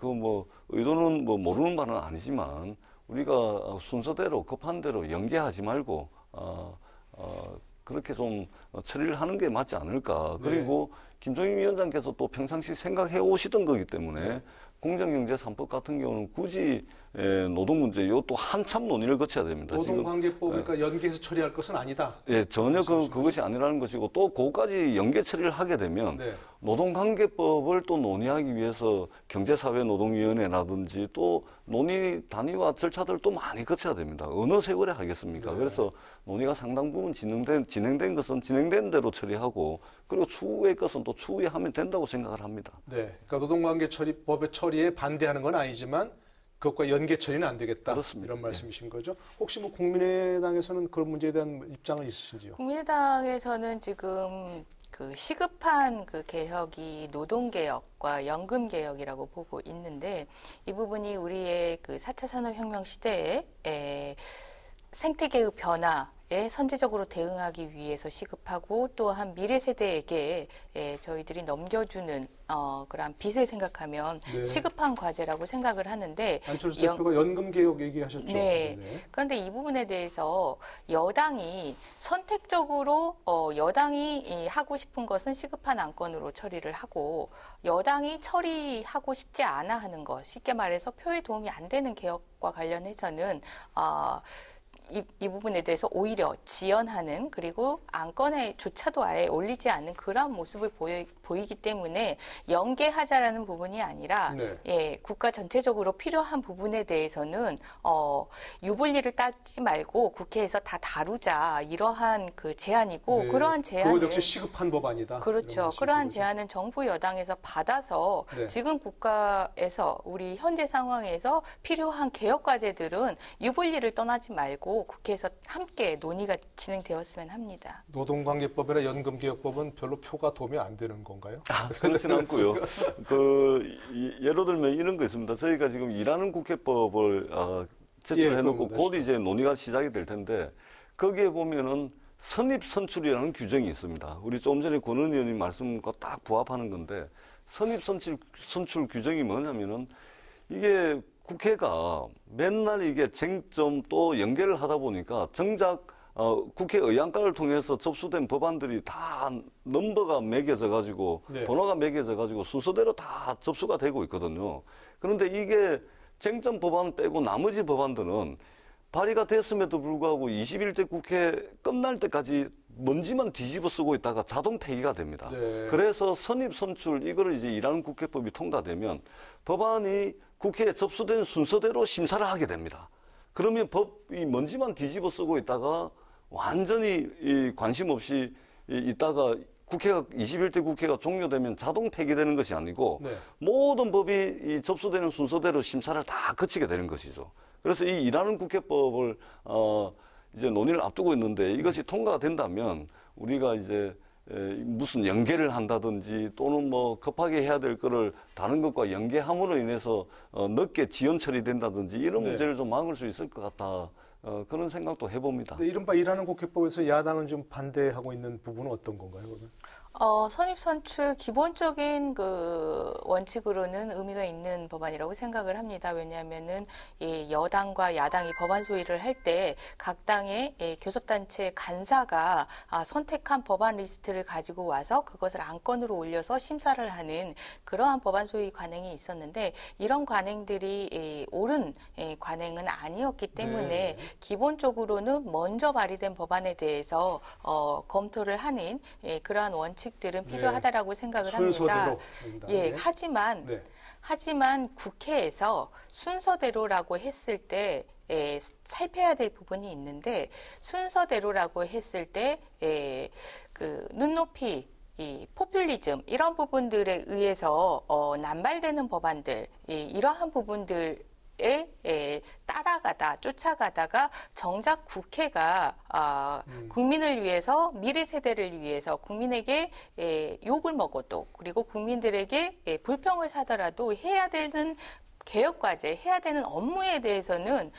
Speaker 8: 의도는 모르는 바는 아니지만 우리가 순서대로 급한 대로 연계하지 말고 그렇게 좀 처리를 하는 게 맞지 않을까. 그리고 김종인 위원장께서 또 평상시 생각해 오시던 거기 때문에 공정경제 3법 같은 경우는 굳이 노동 문제 이것도 한참 논의를 거쳐야 됩니다.
Speaker 1: 노동관계법 그러니까 연계해서 처리할 것은 아니다.
Speaker 8: 예, 전혀 그것이 아니라는 것이고 또 그것까지 연계 처리를 하게 되면
Speaker 1: 네.
Speaker 8: 노동관계법을 또 논의하기 위해서 경제사회노동위원회라든지 또 논의 단위와 절차들도 많이 거쳐야 됩니다. 어느 세월에 하겠습니까?
Speaker 1: 네.
Speaker 8: 그래서 논의가 상당 부분 진행된 것은 진행된 대로 처리하고 그리고 추후의 것은 또 추후에 하면 된다고 생각을 합니다.
Speaker 1: 네. 그러니까 노동관계법의 처리에 반대하는 건 아니지만 그것과 연계 처리는 안 되겠다.
Speaker 8: 그렇습니다.
Speaker 1: 이런 말씀이신 거죠. 혹시 국민의당에서는 그런 문제에 대한 입장은 있으신지요?
Speaker 9: 국민의당에서는 지금 시급한 개혁이 노동개혁과 연금개혁이라고 보고 있는데 이 부분이 우리의 4차 산업혁명 시대에 생태계의 변화에 선제적으로 대응하기 위해서 시급하고 또한 미래 세대에게 저희들이 넘겨주는 그러한 빚을 생각하면
Speaker 1: 네.
Speaker 9: 시급한 과제라고 생각을 하는데
Speaker 1: 안철수 대표가 연금개혁 얘기하셨죠.
Speaker 9: 네. 그런데 이 부분에 대해서 여당이 선택적으로 여당이 하고 싶은 것은 시급한 안건으로 처리를 하고 여당이 처리하고 싶지 않아 하는 것, 쉽게 말해서 표에 도움이 안 되는 개혁과 관련해서는 이 부분에 대해서 오히려 지연하는 그리고 안건에조차도 아예 올리지 않는 그런 모습을 보이기 때문에 연계하자라는 부분이 아니라
Speaker 1: 네.
Speaker 9: 국가 전체적으로 필요한 부분에 대해서는 유불리를 따지 말고 국회에서 다 다루자 이러한 제안이고
Speaker 1: 네.
Speaker 9: 그러한 제안을
Speaker 1: 그것 역시 시급한 법안이다.
Speaker 9: 그렇죠. 그러한 제안은 정부 여당에서 받아서
Speaker 1: 네.
Speaker 9: 지금 국가에서 우리 현재 상황에서 필요한 개혁 과제들은 유불리를 떠나지 말고 국회에서 함께 논의가 진행되었으면 합니다.
Speaker 1: 노동관계법이나 연금개혁법은 별로 표가 도움이 안 되는 건가요?
Speaker 8: 그렇지는 않고요. 예를 들면 이런 거 있습니다. 저희가 지금 일하는 국회법을 제출해놓고 곧 이제 논의가 시작이 될 텐데 거기에 보면은 선입 선출이라는 규정이 있습니다. 우리 조금 전에 권 의원님 말씀과 딱 부합하는 건데 선입 선출 규정이 뭐냐면은 이게 국회가 맨날 이게 쟁점 또 연계를 하다 보니까 정작 국회 의안가를 통해서 접수된 법안들이 다 넘버가 매겨져 가지고 번호가 매겨져 가지고 순서대로 다 접수가 되고 있거든요. 그런데 이게 쟁점 법안 빼고 나머지 법안들은 발의가 됐음에도 불구하고 21대 국회 끝날 때까지 먼지만 뒤집어 쓰고 있다가 자동 폐기가 됩니다. 그래서 선입 선출 이거를 이제 일하는 국회법이 통과되면 법안이 국회에 접수된 순서대로 심사를 하게 됩니다. 그러면 법이 먼지만 뒤집어 쓰고 있다가 완전히 관심 없이 있다가 국회가 21대 국회가 종료되면 자동 폐기되는 것이 아니고 모든 법이 접수되는 순서대로 심사를 다 거치게 되는 것이죠. 그래서 이 일하는 국회법을 이제 논의를 앞두고 있는데 이것이 통과가 된다면 우리가 이제 무슨 연계를 한다든지 또는 뭐 급하게 해야 될 거를 다른 것과 연계함으로 인해서 늦게 지연 처리된다든지 이런 문제를 좀 막을 수 있을 것 같다. 그런 생각도 해봅니다.
Speaker 1: 이른바 일하는 국회법에서 야당은 좀 반대하고 있는 부분은 어떤 건가요, 그러면?
Speaker 9: 선입선출 기본적인 그 원칙으로는 의미가 있는 법안이라고 생각을 합니다. 왜냐하면은 이 여당과 야당이 법안 소위를 할 때 각 당의 교섭단체 간사가 선택한 법안 리스트를 가지고 와서 그것을 안건으로 올려서 심사를 하는 그러한 법안 소위 관행이 있었는데 이런 관행들이 옳은 관행은 아니었기 때문에 기본적으로는 먼저 발의된 법안에 대해서 검토를 하는 그러한 원칙들은 필요하다라고 생각을 합니다. 하지만 국회에서 순서대로라고 했을 때 살펴야 될 부분이 있는데 순서대로라고 했을 때 그 눈높이 이 포퓰리즘 이런 부분들에 의해서 남발되는 법안들 이러한 부분들 따라가다 쫓아가다가 정작 국회가 국민을 위해서 미래 세대를 위해서 국민에게 욕을 먹어도 그리고 국민들에게 불평을 사더라도 해야 되는 개혁과제 해야 되는 업무에 대해서는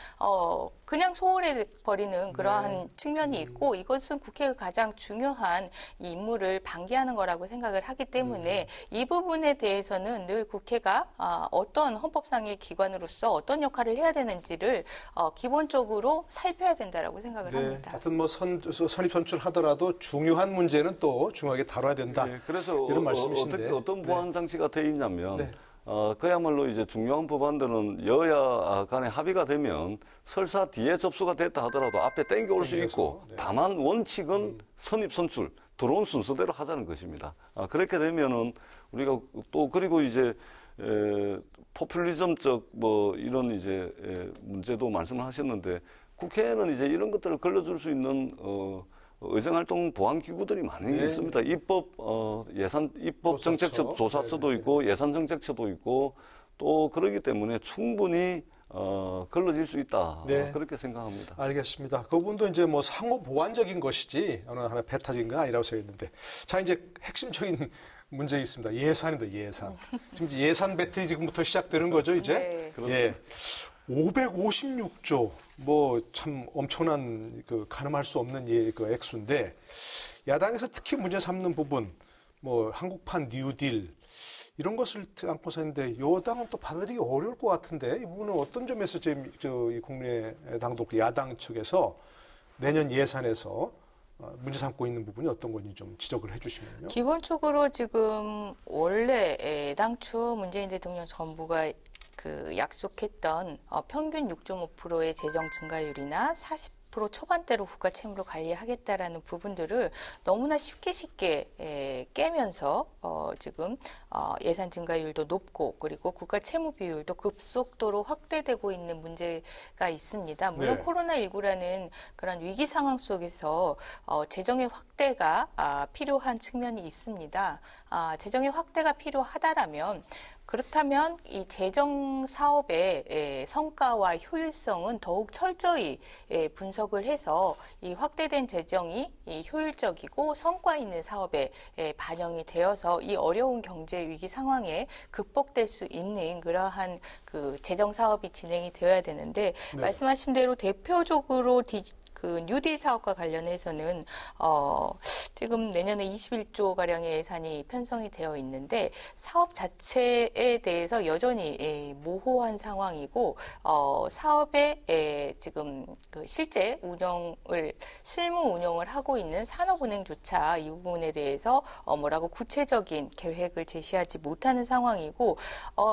Speaker 9: 그냥 소홀해 버리는 그러한 측면이 있고 이것은 국회의 가장 중요한 이 임무를 방기하는 거라고 생각을 하기 때문에 이 부분에 대해서는 늘 국회가 어떤 헌법상의 기관으로서 어떤 역할을 해야 되는지를 기본적으로 살펴야 된다라고 생각을 합니다.
Speaker 1: 하여튼 뭐 선입 선출하더라도 중요한 문제는 또 중요하게 다뤄야 된다.
Speaker 8: 그래서
Speaker 1: 이런 말씀이신데
Speaker 8: 어떤 보완 장치가 돼 있냐면 그야말로 이제 중요한 법안들은 여야 간에 합의가 되면 설사 뒤에 접수가 됐다 하더라도 앞에 땡겨올 수 있고 다만 원칙은 선입선출 들어온 순서대로 하자는 것입니다. 그렇게 되면은 우리가 또 그리고 이제 포퓰리즘적 뭐 이런 이제 문제도 말씀을 하셨는데 국회에는 이제 이런 것들을 걸러줄 수 있는 의정활동 보완 기구들이 많이 있습니다. 입법 정책처 조사처도 있고 예산정책처도 있고 또 그러기 때문에 충분히 걸러질 수 있다. 그렇게 생각합니다.
Speaker 1: 알겠습니다. 그분도 이제 뭐 상호 보완적인 것이지 어느 하나 배 타진 건 아니라고 써있는데 자 이제 핵심적인 문제 있습니다. 예산입니다. 예산. 지금 예산 배틀이 지금부터 시작되는 거죠, 이제?
Speaker 8: 네.
Speaker 1: 556조 뭐 참 엄청난 그 가늠할 수 없는 그 액수인데 야당에서 특히 문제 삼는 부분 뭐 한국판 뉴딜 이런 것을 안고서 했는데 여당은 또 받아들이기 어려울 것 같은데 이 부분은 어떤 점에서 지금 이 국민의당도 야당 측에서 내년 예산에서 문제 삼고 있는 부분이 어떤 건지 좀 지적을 해주시면요.
Speaker 9: 기본적으로 지금 원래 당초 문재인 대통령 정부가 그 약속했던 평균 6.5%의 재정 증가율이나 40% 초반대로 국가 채무를 관리하겠다라는 부분들을 너무나 쉽게 깨면서 지금 예산 증가율도 높고 그리고 국가 채무 비율도 급속도로 확대되고 있는 문제가 있습니다. 물론 코로나19라는 그런 위기 상황 속에서 재정의 확대가 필요한 측면이 있습니다. 재정의 확대가 필요하다라면 그렇다면 이 재정 사업의 성과와 효율성은 더욱 철저히 분석을 해서 이 확대된 재정이 효율적이고 성과 있는 사업에 반영이 되어서 이 어려운 경제 위기 상황에 극복될 수 있는 그러한 그 재정 사업이 진행이 되어야 되는데 말씀하신 대로 대표적으로 그 뉴딜 사업과 관련해서는 지금 내년에 21조 가량의 예산이 편성이 되어 있는데 사업 자체에 대해서 여전히 모호한 상황이고 사업의 지금 그 실제 실무 운영을 하고 있는 산업은행조차 이 부분에 대해서 뭐라고 구체적인 계획을 제시하지 못하는 상황이고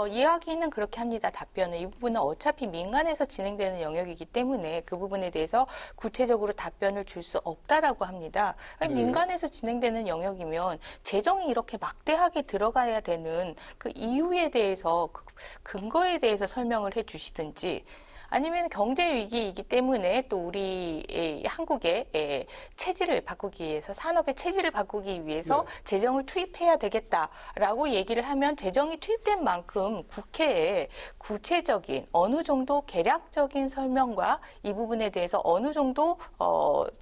Speaker 9: 이야기는 그렇게 합니다. 답변은 이 부분은 어차피 민간에서 진행되는 영역이기 때문에 그 부분에 대해서 구체적으로 답변을 줄 수 없다라고 합니다. 아니, 민간에서 진행되는 영역이면 재정이 이렇게 막대하게 들어가야 되는 그 이유에 대해서 그 근거에 대해서 설명을 해주시든지 아니면 경제 위기이기 때문에 또 우리 한국의 체질을 바꾸기 위해서 산업의 체질을 바꾸기 위해서 재정을 투입해야 되겠다라고 얘기를 하면 재정이 투입된 만큼 국회에 구체적인 어느 정도 계략적인 설명과 이 부분에 대해서 어느 정도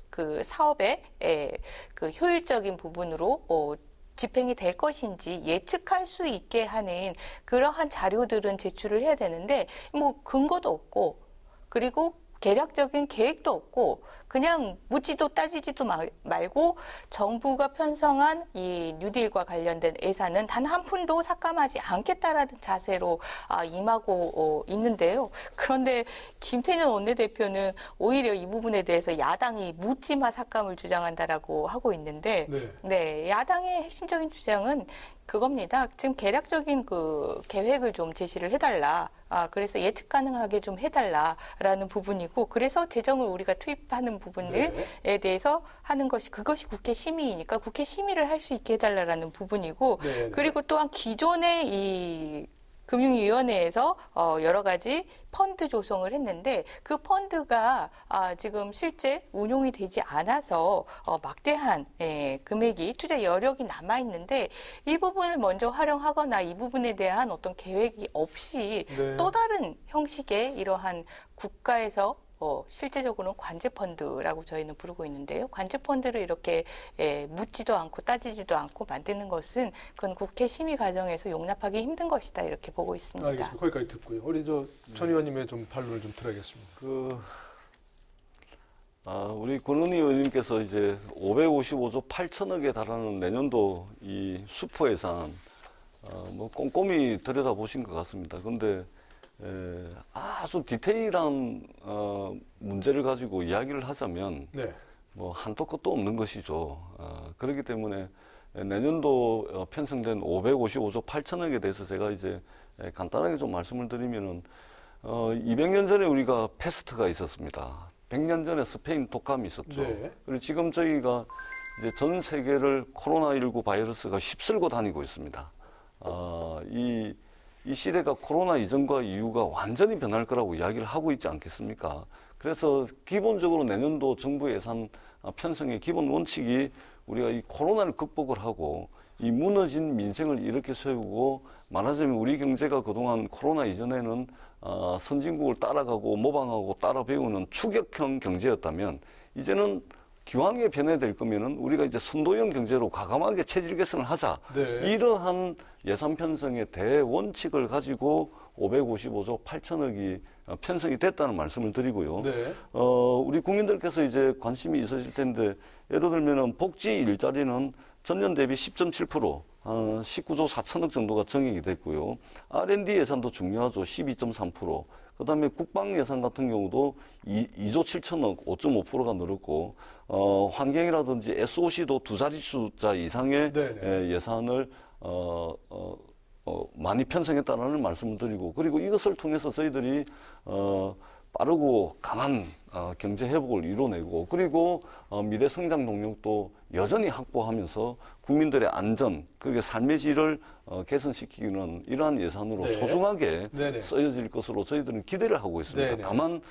Speaker 9: 그 사업의 그 효율적인 부분으로 집행이 될 것인지 예측할 수 있게 하는 그러한 자료들은 제출을 해야 되는데 뭐 근거도 없고 그리고 계략적인 계획도 없고 그냥 묻지도 따지지도 말고 정부가 편성한 이 뉴딜과 관련된 예산은 단 한 푼도 삭감하지 않겠다라는 자세로 임하고 있는데요. 그런데 김태년 원내대표는 오히려 이 부분에 대해서 야당이 묻지마 삭감을 주장한다라고 하고 있는데 네, 야당의 핵심적인 주장은 그겁니다. 지금 계략적인 그 계획을 좀 제시를 해달라. 그래서 예측 가능하게 좀 해달라라는 부분이고, 그래서 재정을 우리가 투입하는 부분들에 대해서 하는 것이 그것이 국회 심의이니까 국회 심의를 할 수 있게 해달라라는 부분이고, 그리고 또한 기존의 이 금융위원회에서 여러 가지 펀드 조성을 했는데 그 펀드가 지금 실제 운용이 되지 않아서 막대한 금액이 투자 여력이 남아 있는데 이 부분을 먼저 활용하거나 이 부분에 대한 어떤 계획이 없이 또 다른 형식의 이러한 국가에서 실제적으로는 관제펀드라고 저희는 부르고 있는데요. 관제펀드를 이렇게 묻지도 않고 따지지도 않고 만드는 것은 그건 국회 심의 과정에서 용납하기 힘든 것이다 이렇게 보고 있습니다.
Speaker 1: 알겠습니다. 거기까지 듣고요. 우리 전 의원님의 좀 반론을 좀 들어야겠습니다.
Speaker 8: 우리 권은희 의원님께서 이제 555조 8천억에 달하는 내년도 이 슈퍼 예산 뭐 꼼꼼히 들여다보신 것 같습니다. 그런데 아주 디테일한 문제를 가지고 이야기를 하자면 뭐 한도 끝도 없는 것이죠. 그렇기 때문에 내년도 편성된 555조 8천억에 대해서 제가 이제 간단하게 좀 말씀을 드리면은 200년 전에 우리가 패스트가 있었습니다. 100년 전에 스페인 독감이 있었죠. 그리고 지금 저희가 이제 전 세계를 코로나19 바이러스가 휩쓸고 다니고 있습니다. 이 시대가 코로나 이전과 이후가 완전히 변할 거라고 이야기를 하고 있지 않겠습니까? 그래서 기본적으로 내년도 정부 예산 편성의 기본 원칙이 우리가 이 코로나를 극복을 하고 이 무너진 민생을 일으켜 세우고, 말하자면 우리 경제가 그동안 코로나 이전에는 선진국을 따라가고 모방하고 따라 배우는 추격형 경제였다면 이제는 기왕에 변해될 거면은 우리가 이제 선도형 경제로 과감하게 체질 개선을 하자. 이러한 예산 편성의 대원칙을 가지고 555조 8천억이 편성이 됐다는 말씀을 드리고요. 우리 국민들께서 이제 관심이 있으실 텐데, 예를 들면은 복지 일자리는 전년 대비 10.7%, 19조 4천억 정도가 정액이 됐고요. R&D 예산도 중요하죠. 12.3%. 그 다음에 국방 예산 같은 경우도 2조 7천억, 5.5%가 늘었고, 환경이라든지 SOC도 두 자릿수자 이상의 예산을, 많이 편성했다는 말씀을 드리고, 그리고 이것을 통해서 저희들이, 빠르고 강한 경제 회복을 이뤄내고, 그리고 미래 성장 동력도 여전히 확보하면서 국민들의 안전, 그게 삶의 질을 개선시키는 이러한 예산으로 소중하게 쓰여질 것으로 저희들은 기대를 하고 있습니다. 다만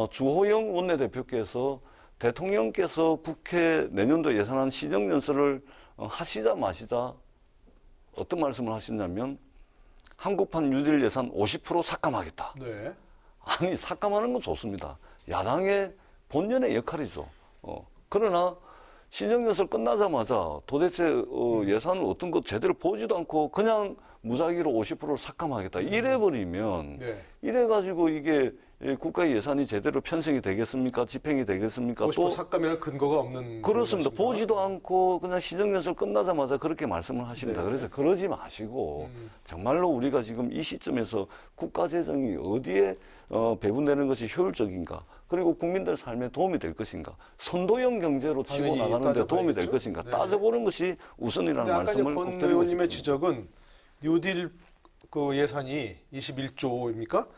Speaker 8: 주호영 원내대표께서 대통령께서 국회 내년도 예산안 시정연설을 하시자 마시자 어떤 말씀을 하시냐면 한국판 뉴딜 예산 50% 삭감하겠다. 아니, 삭감하는 건 좋습니다. 야당의 본연의 역할이죠. 그러나 시정연설 끝나자마자 도대체 예산을 어떤 것 제대로 보지도 않고 그냥 무작위로 50%를 삭감하겠다. 이래버리면
Speaker 1: 네.
Speaker 8: 이래가지고 이게 국가 예산이 제대로 편성이 되겠습니까? 집행이 되겠습니까?
Speaker 1: 50% 삭감이라는 근거가 없는.
Speaker 8: 그렇습니다.
Speaker 1: 것입니다.
Speaker 8: 보지도 않고 그냥 시정연설 끝나자마자 그렇게 말씀을 하십니다.
Speaker 1: 네.
Speaker 8: 그래서 그러지 마시고 정말로 우리가 지금 이 시점에서 국가 재정이 어디에 배분되는 것이 효율적인가? 그리고 국민들 삶에 도움이 될 것인가? 선도형 경제로 치고
Speaker 1: 당연히
Speaker 8: 나가는 데 도움이 될
Speaker 1: 따져봐야겠죠.
Speaker 8: 것인가?
Speaker 1: 네.
Speaker 8: 따져보는 것이 우선이라는
Speaker 1: 아까 이제
Speaker 8: 말씀을 꼭
Speaker 1: 권
Speaker 8: 드리고
Speaker 1: 의원님의
Speaker 8: 싶습니다.
Speaker 1: 지적은 뉴딜 그 예산이 21조입니까?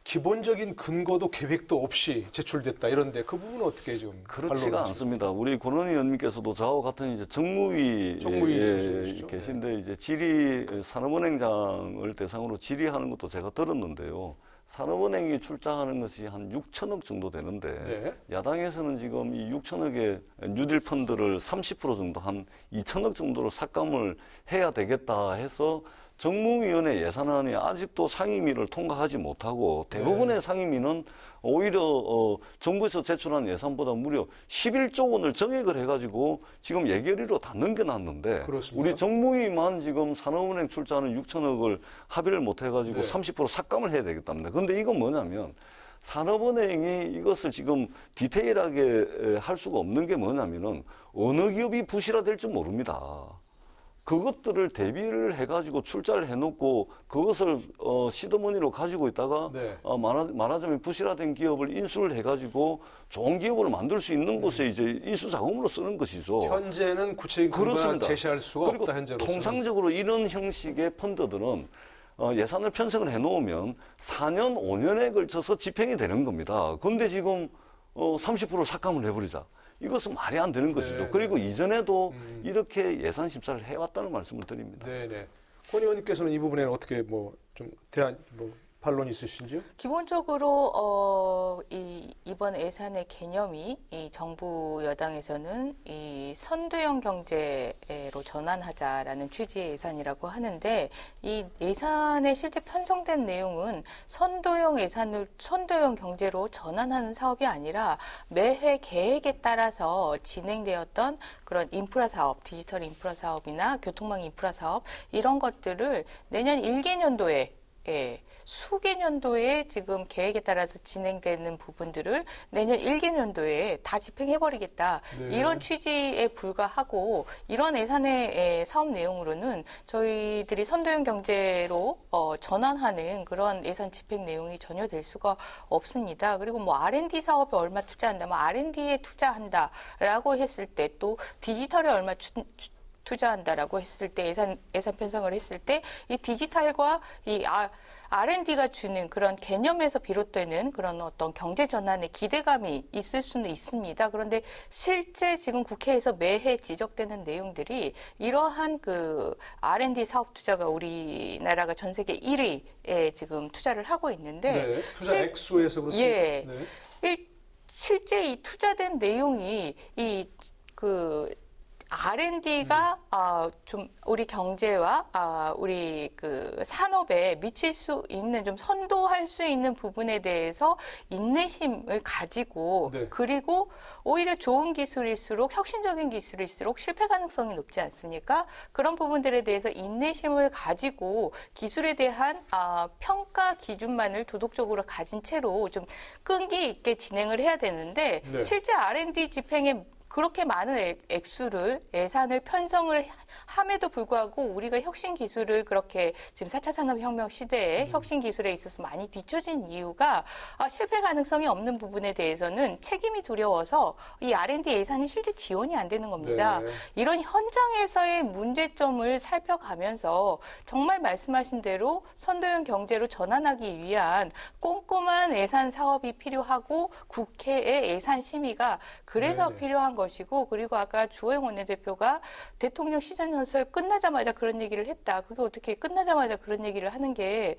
Speaker 1: 기본적인 근거도 계획도 없이 제출됐다 이런데 그 부분은 어떻게 좀
Speaker 8: 그렇지가
Speaker 1: 반론하시겠습니까?
Speaker 8: 않습니다. 우리 권은희 의원님께서도 저와 같은 이제 정무위
Speaker 1: 소속이시죠.
Speaker 8: 계신데 이제 질의 산업은행장을 대상으로 질의하는 것도 제가 들었는데요. 산업은행이 출자하는 것이 한 6천억 정도 되는데
Speaker 1: 네.
Speaker 8: 야당에서는 지금 이 6천억의 뉴딜 펀드를 30% 정도 한 2천억 정도로 삭감을 해야 되겠다 해서 정무위원회 예산안이 아직도 상임위를 통과하지 못하고 대부분의 상임위는 오히려 정부에서 제출한 예산보다 무려 11조 원을 정액을 해가지고 지금 예결위로 다 넘겨놨는데
Speaker 1: 그렇습니다.
Speaker 8: 우리 정무위만 지금 산업은행 출자하는 6천억을 합의를 못해가지고
Speaker 1: 네.
Speaker 8: 30% 삭감을 해야 되겠답니다. 그런데 이건 뭐냐면 산업은행이 이것을 지금 디테일하게 할 수가 없는 게 뭐냐면은 어느 기업이 부실화될지 모릅니다. 그것들을 대비를 해가지고 출자를 해놓고 그것을 시드머니로 가지고 있다가
Speaker 1: 네.
Speaker 8: 말하자면 부실화된 기업을 인수를 해가지고 좋은 기업을 만들 수 있는 곳에 이제 인수 자금으로 쓰는 것이죠.
Speaker 1: 현재는 구체적인 근거를
Speaker 8: 그렇습니다.
Speaker 1: 제시할 수가
Speaker 8: 그리고
Speaker 1: 없다 현재로서는.
Speaker 8: 통상적으로 이런 형식의 펀드들은 예산을 편성을 해놓으면 4년, 5년에 걸쳐서 집행이 되는 겁니다. 그런데 지금 30% 삭감을 해버리자. 이것은 말이 안 되는 것이죠.
Speaker 1: 네,
Speaker 8: 그리고 이전에도 이렇게 예산 심사를 해왔다는 말씀을 드립니다.
Speaker 1: 네네. 권 의원님께서는 이 부분에는 어떻게 뭐 좀 반론이 있으신지요?
Speaker 9: 기본적으로 이번 예산의 개념이 이 정부 여당에서는 이 선도형 경제로 전환하자라는 취지의 예산이라고 하는데 이 예산에 실제 편성된 내용은 선도형 경제로 전환하는 사업이 아니라 매해 계획에 따라서 진행되었던 그런 인프라 사업, 디지털 인프라 사업이나 교통망 인프라 사업 이런 것들을 내년 1개년도에 수개년도에 지금 계획에 따라서 진행되는 부분들을 내년 1개년도에 다 집행해버리겠다.
Speaker 1: 네.
Speaker 9: 이런 취지에 불과하고 이런 예산의 사업 내용으로는 저희들이 선도형 경제로 전환하는 그런 예산 집행 내용이 전혀 될 수가 없습니다. 그리고 뭐 R&D 사업에 얼마 투자한다, 뭐 R&D에 투자한다라고 했을 때 또 디지털에 얼마 투자한다라고 했을 때 예산 편성을 했을 때 이 디지털과 이 R&D가 주는 그런 개념에서 비롯되는 그런 어떤 경제 전환의 기대감이 있을 수는 있습니다. 그런데 실제 지금 국회에서 매해 지적되는 내용들이 이러한 그 R&D 사업 투자가 우리나라가 전 세계 1위에 지금 투자를 하고 있는데
Speaker 1: 네. 투자 액수에서 그렇습니다.
Speaker 9: 예.
Speaker 1: 네.
Speaker 9: 실제 이 투자된 내용이 R&D가 좀 우리 경제와 우리 그 산업에 미칠 수 있는 좀 선도할 수 있는 부분에 대해서 인내심을 가지고
Speaker 1: 네.
Speaker 9: 그리고 오히려 좋은 기술일수록 혁신적인 기술일수록 실패 가능성이 높지 않습니까? 그런 부분들에 대해서 인내심을 가지고 기술에 대한 평가 기준만을 도덕적으로 가진 채로 좀 끈기 있게 진행을 해야 되는데
Speaker 1: 네.
Speaker 9: 실제 R&D 집행에 그렇게 많은 액수를 예산을 편성을 함에도 불구하고 우리가 혁신 기술을 그렇게 지금 4차 산업혁명 시대에 혁신 기술에 있어서 많이 뒤처진 이유가 실패 가능성이 없는 부분에 대해서는 책임이 두려워서 이 R&D 예산이 실제 지원이 안 되는 겁니다.
Speaker 1: 네.
Speaker 9: 이런 현장에서의 문제점을 살펴가면서 정말 말씀하신 대로 선도형 경제로 전환하기 위한 꼼꼼한 예산 사업이 필요하고 국회의 예산 심의가 그래서
Speaker 1: 네네.
Speaker 9: 필요한 것이고 그리고 아까 주호영 원내대표가 대통령 시정연설 끝나자마자 그런 얘기를 했다. 그게 어떻게 끝나자마자 그런 얘기를 하는 게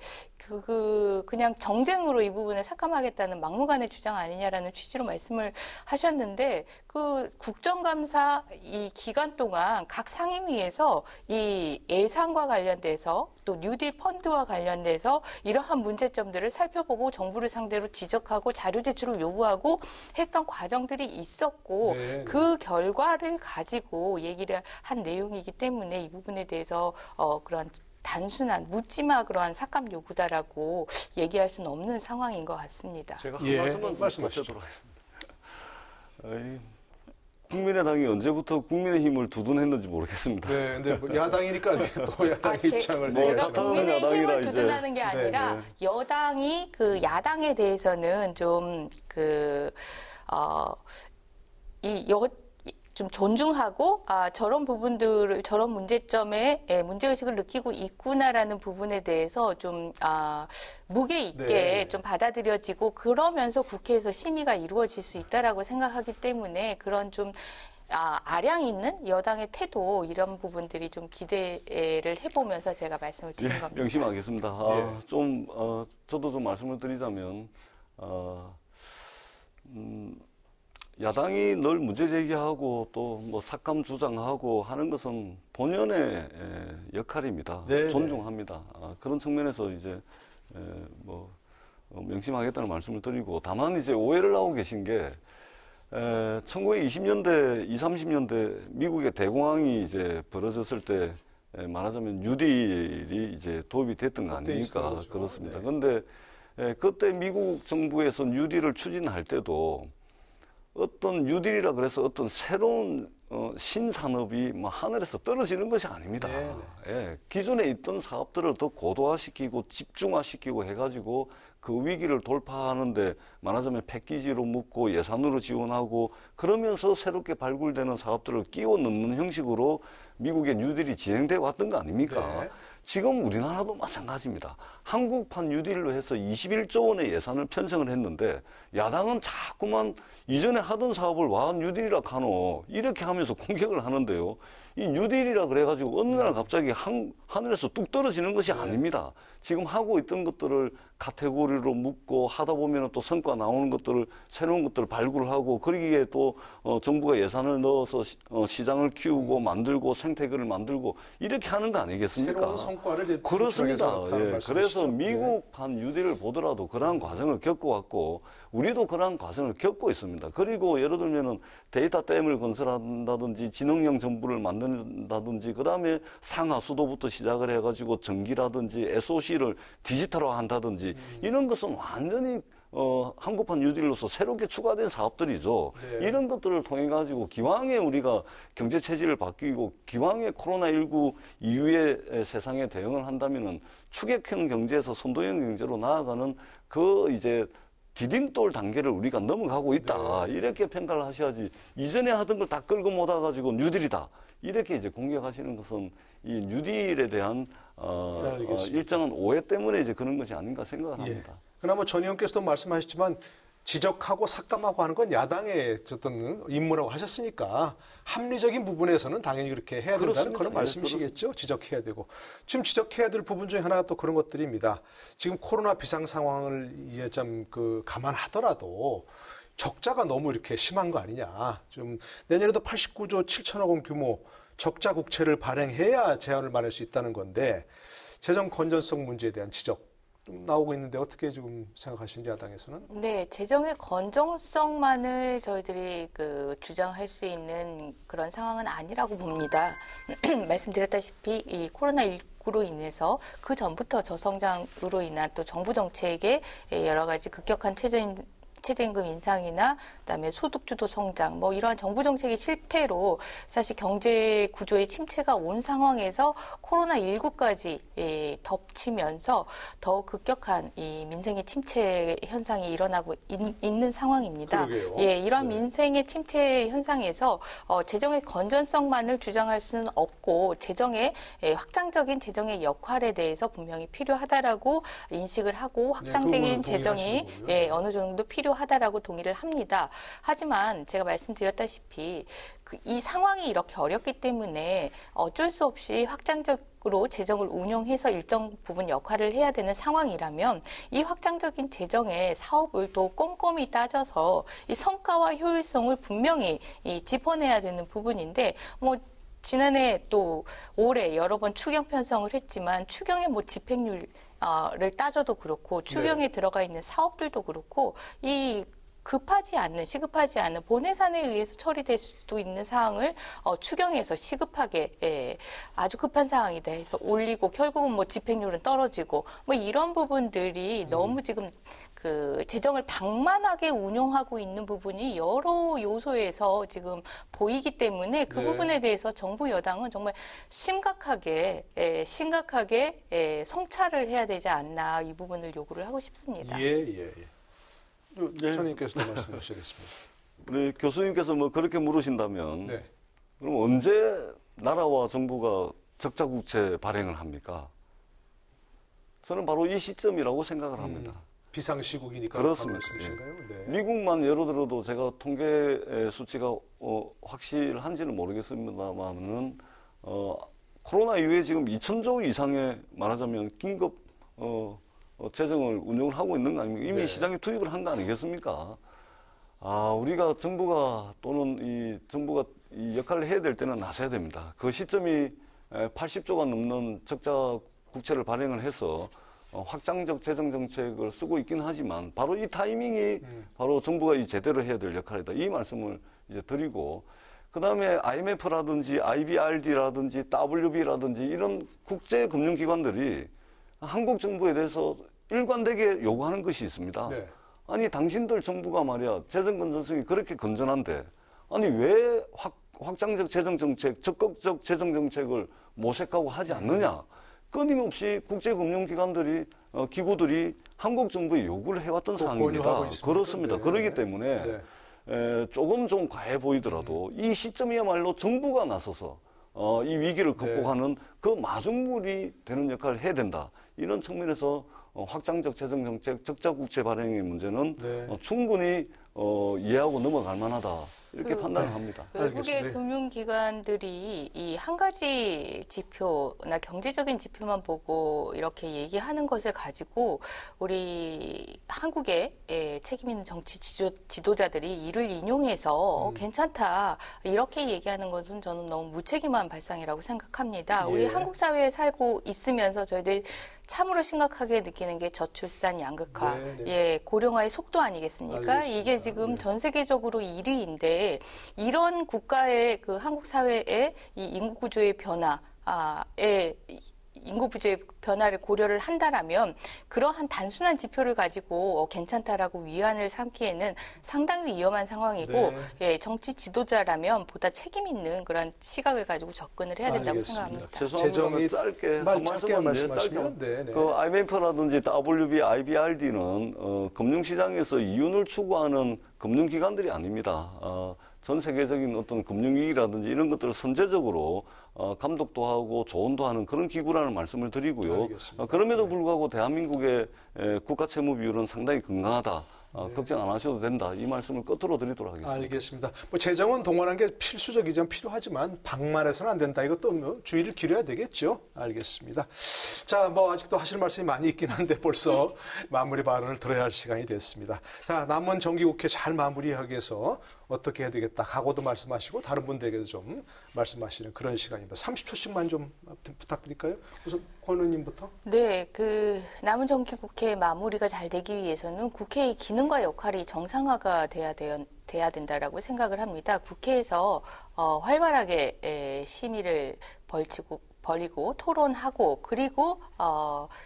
Speaker 9: 그냥 정쟁으로 이 부분을 삭감하겠다는 막무가내 주장 아니냐라는 취지로 말씀을 하셨는데 그 국정감사 이 기간 동안 각 상임위에서 이 예산과 관련돼서 또 뉴딜 펀드와 관련돼서 이러한 문제점들을 살펴보고 정부를 상대로 지적하고 자료 제출을 요구하고 했던 과정들이 있었고
Speaker 1: 네.
Speaker 9: 그 결과를 가지고 얘기를 한 내용이기 때문에 이 부분에 대해서 그런 단순한 묻지마 그러한 삭감 요구다라고 얘기할 수는 없는 상황인 것 같습니다.
Speaker 8: 제가 한
Speaker 1: 예,
Speaker 8: 말씀만
Speaker 1: 말씀하시죠.
Speaker 8: 드리도록 하겠습니다. 국민의당이 언제부터 국민의힘을 두둔했는지 모르겠습니다.
Speaker 1: 네, 근데 뭐 야당이니까 또 야당 입장을
Speaker 9: 제가
Speaker 8: 같은
Speaker 9: 국민의힘을
Speaker 8: 야당이라
Speaker 9: 두둔하는 게
Speaker 8: 이제.
Speaker 9: 아니라
Speaker 8: 네.
Speaker 9: 여당이 그 야당에 대해서는 좀 좀 존중하고 저런 부분들을 저런 문제점에 문제의식을 느끼고 있구나라는 부분에 대해서 좀 무게 있게
Speaker 1: 네.
Speaker 9: 좀 받아들여지고 그러면서 국회에서 심의가 이루어질 수 있다라고 생각하기 때문에 그런 좀 아량 있는 여당의 태도 이런 부분들이 좀 기대를 해보면서 제가 말씀을 드린 겁니다.
Speaker 8: 명심하겠습니다. 저도 좀 말씀을 드리자면 야당이 늘 문제 제기하고 또 뭐 삭감 주장하고 하는 것은 본연의 역할입니다.
Speaker 1: 네.
Speaker 8: 존중합니다. 그런 측면에서 이제 명심하겠다는 말씀을 드리고 다만 이제 오해를 하고 계신 게 1920년대, 30년대 미국의 대공황이 이제 벌어졌을 때 말하자면 뉴딜이 이제 도입이 됐던 거 아닙니까?
Speaker 1: 그렇죠.
Speaker 8: 그렇습니다.
Speaker 1: 네.
Speaker 8: 그런데 그때 미국 정부에서 뉴딜을 추진할 때도 어떤 뉴딜이라 그래서 어떤 새로운 신산업이 뭐 하늘에서 떨어지는 것이 아닙니다. 예, 기존에 있던 사업들을 더 고도화시키고 집중화시키고 해가지고 그 위기를 돌파하는데 말하자면 패키지로 묶고 예산으로 지원하고 그러면서 새롭게 발굴되는 사업들을 끼워 넣는 형식으로 미국의 뉴딜이 진행돼 왔던 거 아닙니까?
Speaker 1: 네.
Speaker 8: 지금 우리나라도 마찬가지입니다. 한국판 뉴딜로 해서 21조 원의 예산을 편성을 했는데 야당은 자꾸만 이전에 하던 사업을 와 뉴딜이라 하노 이렇게 하면서 공격을 하는데요. 이 뉴딜이라 그래가지고 어느 날 갑자기 하늘에서 뚝 떨어지는 것이 아닙니다. 지금 하고 있던 것들을 카테고리로 묶고 하다 보면 또 성과 나오는 것들을 새로운 것들을 발굴을 하고 그러기에 또 정부가 예산을 넣어서 시장을 키우고 만들고 생태계를 만들고 이렇게 하는 거 아니겠습니까?
Speaker 1: 새로운 성과를 이제
Speaker 8: 그렇습니다.
Speaker 1: 도출해서
Speaker 8: 예,
Speaker 1: 말씀이시죠?
Speaker 8: 그래서 미국판 뉴딜을 보더라도 그러한 과정을 겪어왔고 우리도 그러한 과정을 겪고 있습니다. 그리고 예를 들면은 데이터 댐을 건설한다든지 지능형 정부를 만든다든지 그다음에 상하 수도부터 시작을 해가지고 전기라든지 SOC를 디지털화한다든지 이런 것은 완전히 한국판 뉴딜로서 새롭게 추가된 사업들이죠.
Speaker 1: 네.
Speaker 8: 이런 것들을 통해 가지고 기왕에 우리가 경제 체질을 바뀌고 기왕에 코로나19 이후의 세상에 대응을 한다면은 추격형 경제에서 선도형 경제로 나아가는 그 이제 디딤돌 단계를 우리가 넘어가고 있다.
Speaker 1: 네.
Speaker 8: 이렇게 평가를 하셔야지 이전에 하던 걸 다 끌고 못 와가지고 뉴딜이다. 이렇게 이제 공격하시는 것은 이 뉴딜에 대한 일정한 오해 때문에 이제 그런 것이 아닌가 생각을 합니다.
Speaker 1: 그나마 전 의원께서도 말씀하셨지만 지적하고 삭감하고 하는 건 야당의 어떤 임무라고 하셨으니까 합리적인 부분에서는 당연히 그렇게 해야 된다는
Speaker 8: 그렇습니다.
Speaker 1: 그런
Speaker 8: 예,
Speaker 1: 말씀이시겠죠. 지적해야 되고. 지금 지적해야 될 부분 중에 하나가 또 그런 것들입니다. 지금 코로나 비상 상황을 이제 좀 감안하더라도 적자가 너무 이렇게 심한 거 아니냐. 좀 내년에도 89조 7천억 원 규모 적자 국채를 발행해야 제한을 마련할 수 있다는 건데 재정 건전성 문제에 대한 지적 좀 나오고 있는데 어떻게 지금 생각하시는지 야당에서는?
Speaker 9: 네, 재정의 건정성만을 저희들이 주장할 수 있는 그런 상황은 아니라고 봅니다. 말씀드렸다시피 이 코로나19로 인해서 그 전부터 저성장으로 인한 또 정부 정책의 여러 가지 급격한 최저임금 인상이나 그다음에 소득주도 성장 뭐 이러한 정부 정책의 실패로 사실 경제 구조의 침체가 온 상황에서 코로나19까지 덮치면서 더욱 급격한 이 민생의 침체 현상이 일어나고 있는 상황입니다.
Speaker 1: 그러게요.
Speaker 9: 예, 이런 민생의 침체 현상에서 재정의 건전성만을 주장할 수는 없고 재정의 확장적인 재정의 역할에 대해서 분명히 필요하다라고 인식을 하고 확장적인 재정이 어느 정도 필요하다라고 동의를 합니다. 하지만 제가 말씀드렸다시피 이 상황이 이렇게 어렵기 때문에 어쩔 수 없이 확장적으로 재정을 운용해서 일정 부분 역할을 해야 되는 상황이라면 이 확장적인 재정의 사업을 또 꼼꼼히 따져서 이 성과와 효율성을 분명히 짚어내야 되는 부분인데 지난해 또 올해 여러 번 추경 편성을 했지만 추경의 집행률 를 따져도 그렇고 추경에 들어가 있는 사업들도 그렇고 이 시급하지 않는 본예산에 의해서 처리될 수도 있는 사항을 추경해서 시급하게 아주 급한 상황이다 해서 올리고 결국은 뭐 집행률은 떨어지고 뭐 이런 부분들이 너무 지금 그 재정을 방만하게 운용하고 있는 부분이 여러 요소에서 지금 보이기 때문에 그 부분에 대해서 정부 여당은 정말 심각하게 성찰을 해야 되지 않나 이 부분을 요구를 하고 싶습니다.
Speaker 1: 교수님께서도 말씀하시겠습니다.
Speaker 8: 우리 교수님께서 뭐 그렇게 물으신다면
Speaker 1: 네.
Speaker 8: 그럼 언제 나라와 정부가 적자국채 발행을 합니까? 저는 바로 이 시점이라고 생각을 합니다.
Speaker 1: 비상시국이니까
Speaker 8: 그렇습니다.
Speaker 1: 말씀이신가요? 네.
Speaker 8: 미국만 예로 들어도 제가 통계 수치가 확실한지는 모르겠습니다만은 코로나 이후에 지금 2,000조 이상의 말하자면 긴급 재정을 운영을 하고 있는 거 아닙니까? 이미
Speaker 1: 네.
Speaker 8: 시장에 투입을 한 거 아니겠습니까? 우리가 정부가 정부가 이 역할을 해야 될 때는 나서야 됩니다. 그 시점이 80조가 넘는 적자 국채를 발행을 해서 확장적 재정 정책을 쓰고 있긴 하지만 바로 이 타이밍이 바로 정부가 이 제대로 해야 될 역할이다. 이 말씀을 이제 드리고 그다음에 IMF라든지 IBRD라든지 WB라든지 이런 국제 금융기관들이 한국 정부에 대해서 일관되게 요구하는 것이 있습니다.
Speaker 1: 네.
Speaker 8: 아니 당신들 정부가 말이야 재정 건전성이 그렇게 건전한데 아니 왜 확장적 재정 정책, 적극적 재정 정책을 모색하고 하지 않느냐? 끊임없이 국제금융기관들이 기구들이 한국 정부에 요구를 해왔던 사항입니다. 그렇습니다.
Speaker 1: 네.
Speaker 8: 그렇기 때문에 조금 좀 과해 보이더라도 이 시점이야말로 정부가 나서서 이 위기를 극복하는 그 마중물이 되는 역할을 해야 된다. 이런 측면에서 확장적 재정 정책, 적자 국채 발행의 문제는 충분히 이해하고 넘어갈 만하다. 이렇게 판단을 합니다.
Speaker 9: 외국의
Speaker 1: 알겠습니다.
Speaker 9: 금융기관들이 이 한 가지 지표나 경제적인 지표만 보고 이렇게 얘기하는 것을 가지고 우리 한국의 책임 있는 정치 지도자들이 이를 인용해서 괜찮다 이렇게 얘기하는 것은 저는 너무 무책임한 발상이라고 생각합니다. 우리 한국 사회에 살고 있으면서 저희들이 참으로 심각하게 느끼는 게 저출산 양극화, 고령화의 속도 아니겠습니까?
Speaker 1: 알겠습니다.
Speaker 9: 이게 지금 전 세계적으로 1위인데 이런 국가의 그 한국 사회의 이 인구 구조의 변화를 고려를 한다라면 그러한 단순한 지표를 가지고 괜찮다라고 위안을 삼기에는 상당히 위험한 상황이고 정치 지도자라면 보다 책임 있는 그런 시각을 가지고 접근을 해야 된다고 생각합니다.
Speaker 8: 죄송합니다. 짧게
Speaker 1: 말씀하시면
Speaker 8: 그 IMF라든지 WB, IBRD는 금융시장에서 이윤을 추구하는 금융기관들이 아닙니다. 전 세계적인 어떤 금융위기라든지 이런 것들을 선제적으로 감독도 하고 조언도 하는 그런 기구라는 말씀을 드리고요. 그럼에도 불구하고 대한민국의 국가 채무 비율은 상당히 건강하다. 걱정 안 하셔도 된다. 이 말씀을 끝으로 드리도록 하겠습니다.
Speaker 1: 알겠습니다. 뭐 재정은 동원하는 게 필수적이지만 필요하지만 방만해서는 안 된다. 이것도 뭐 주의를 기울여야 되겠죠. 알겠습니다. 자, 뭐 아직도 하실 말씀이 많이 있긴 한데 벌써 마무리 발언을 들어야 할 시간이 됐습니다. 자, 남은 정기국회 잘 마무리하기 위해서 어떻게 해야 되겠다. 각오도 말씀하시고 다른 분들에게도 좀 말씀하시는 그런 시간입니다. 30초씩만 좀 부탁드릴까요? 우선 권 의원님부터.
Speaker 9: 네, 그 남은 정기국회 마무리가 잘 되기 위해서는 국회의 기능과 역할이 정상화가 돼야 된다라고 생각을 합니다. 국회에서 활발하게 심의를 벌이고 토론하고 그리고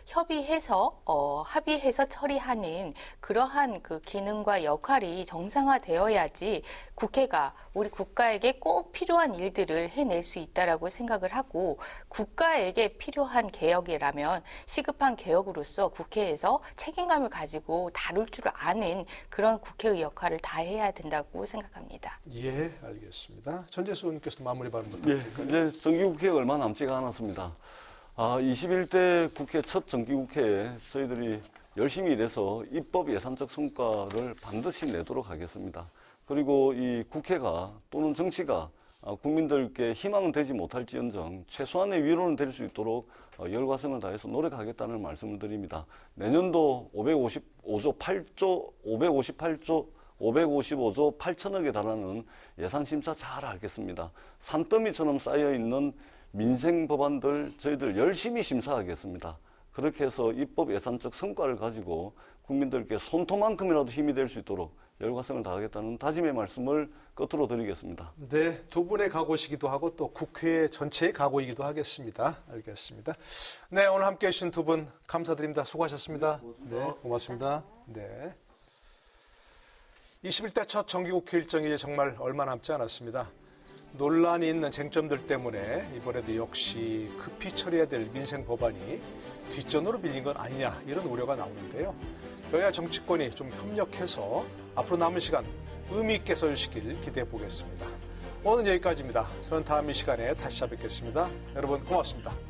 Speaker 9: 협의해서 합의해서 처리하는 그러한 그 기능과 역할이 정상화되어야지 국회가 우리 국가에게 꼭 필요한 일들을 해낼 수 있다라고 생각을 하고 국가에게 필요한 개혁이라면 시급한 개혁으로서 국회에서 책임감을 가지고 다룰 줄 아는 그런 국회의 역할을 다 해야 된다고 생각합니다.
Speaker 1: 예, 알겠습니다. 전재수 의원님께서도 마무리 발언 부탁드립니다.
Speaker 8: 이제 정기국회가 얼마 남지가 않았습니다. 21대 국회 첫 정기국회에 저희들이 열심히 일해서 입법 예산적 성과를 반드시 내도록 하겠습니다. 그리고 이 국회가 또는 정치가 국민들께 희망은 되지 못할지언정 최소한의 위로는 될 수 있도록 열과성을 다해서 노력하겠다는 말씀을 드립니다. 내년도 558조 8천억에 달하는 예산 심사 잘 하겠습니다. 산더미처럼 쌓여있는 민생 법안들 저희들 열심히 심사하겠습니다. 그렇게 해서 입법 예산적 성과를 가지고 국민들께 손톱만큼이라도 힘이 될 수 있도록 열과성을 다하겠다는 다짐의 말씀을 끝으로 드리겠습니다.
Speaker 1: 네, 두 분의 각오시기도 하고 또 국회 전체의 각오이기도 하겠습니다. 알겠습니다. 네, 오늘 함께해 주신 두 분 감사드립니다. 수고하셨습니다. 네, 고맙습니다. 네. 21대 첫 정기국회 일정이 이제 정말 얼마 남지 않았습니다. 논란이 있는 쟁점들 때문에 이번에도 역시 급히 처리해야 될 민생 법안이 뒷전으로 밀린 건 아니냐 이런 우려가 나오는데요. 여야 정치권이 좀 협력해서 앞으로 남은 시간 의미 있게 써주시길 기대해 보겠습니다. 오늘 여기까지입니다. 저는 다음 이 시간에 다시 찾아뵙겠습니다. 여러분 고맙습니다.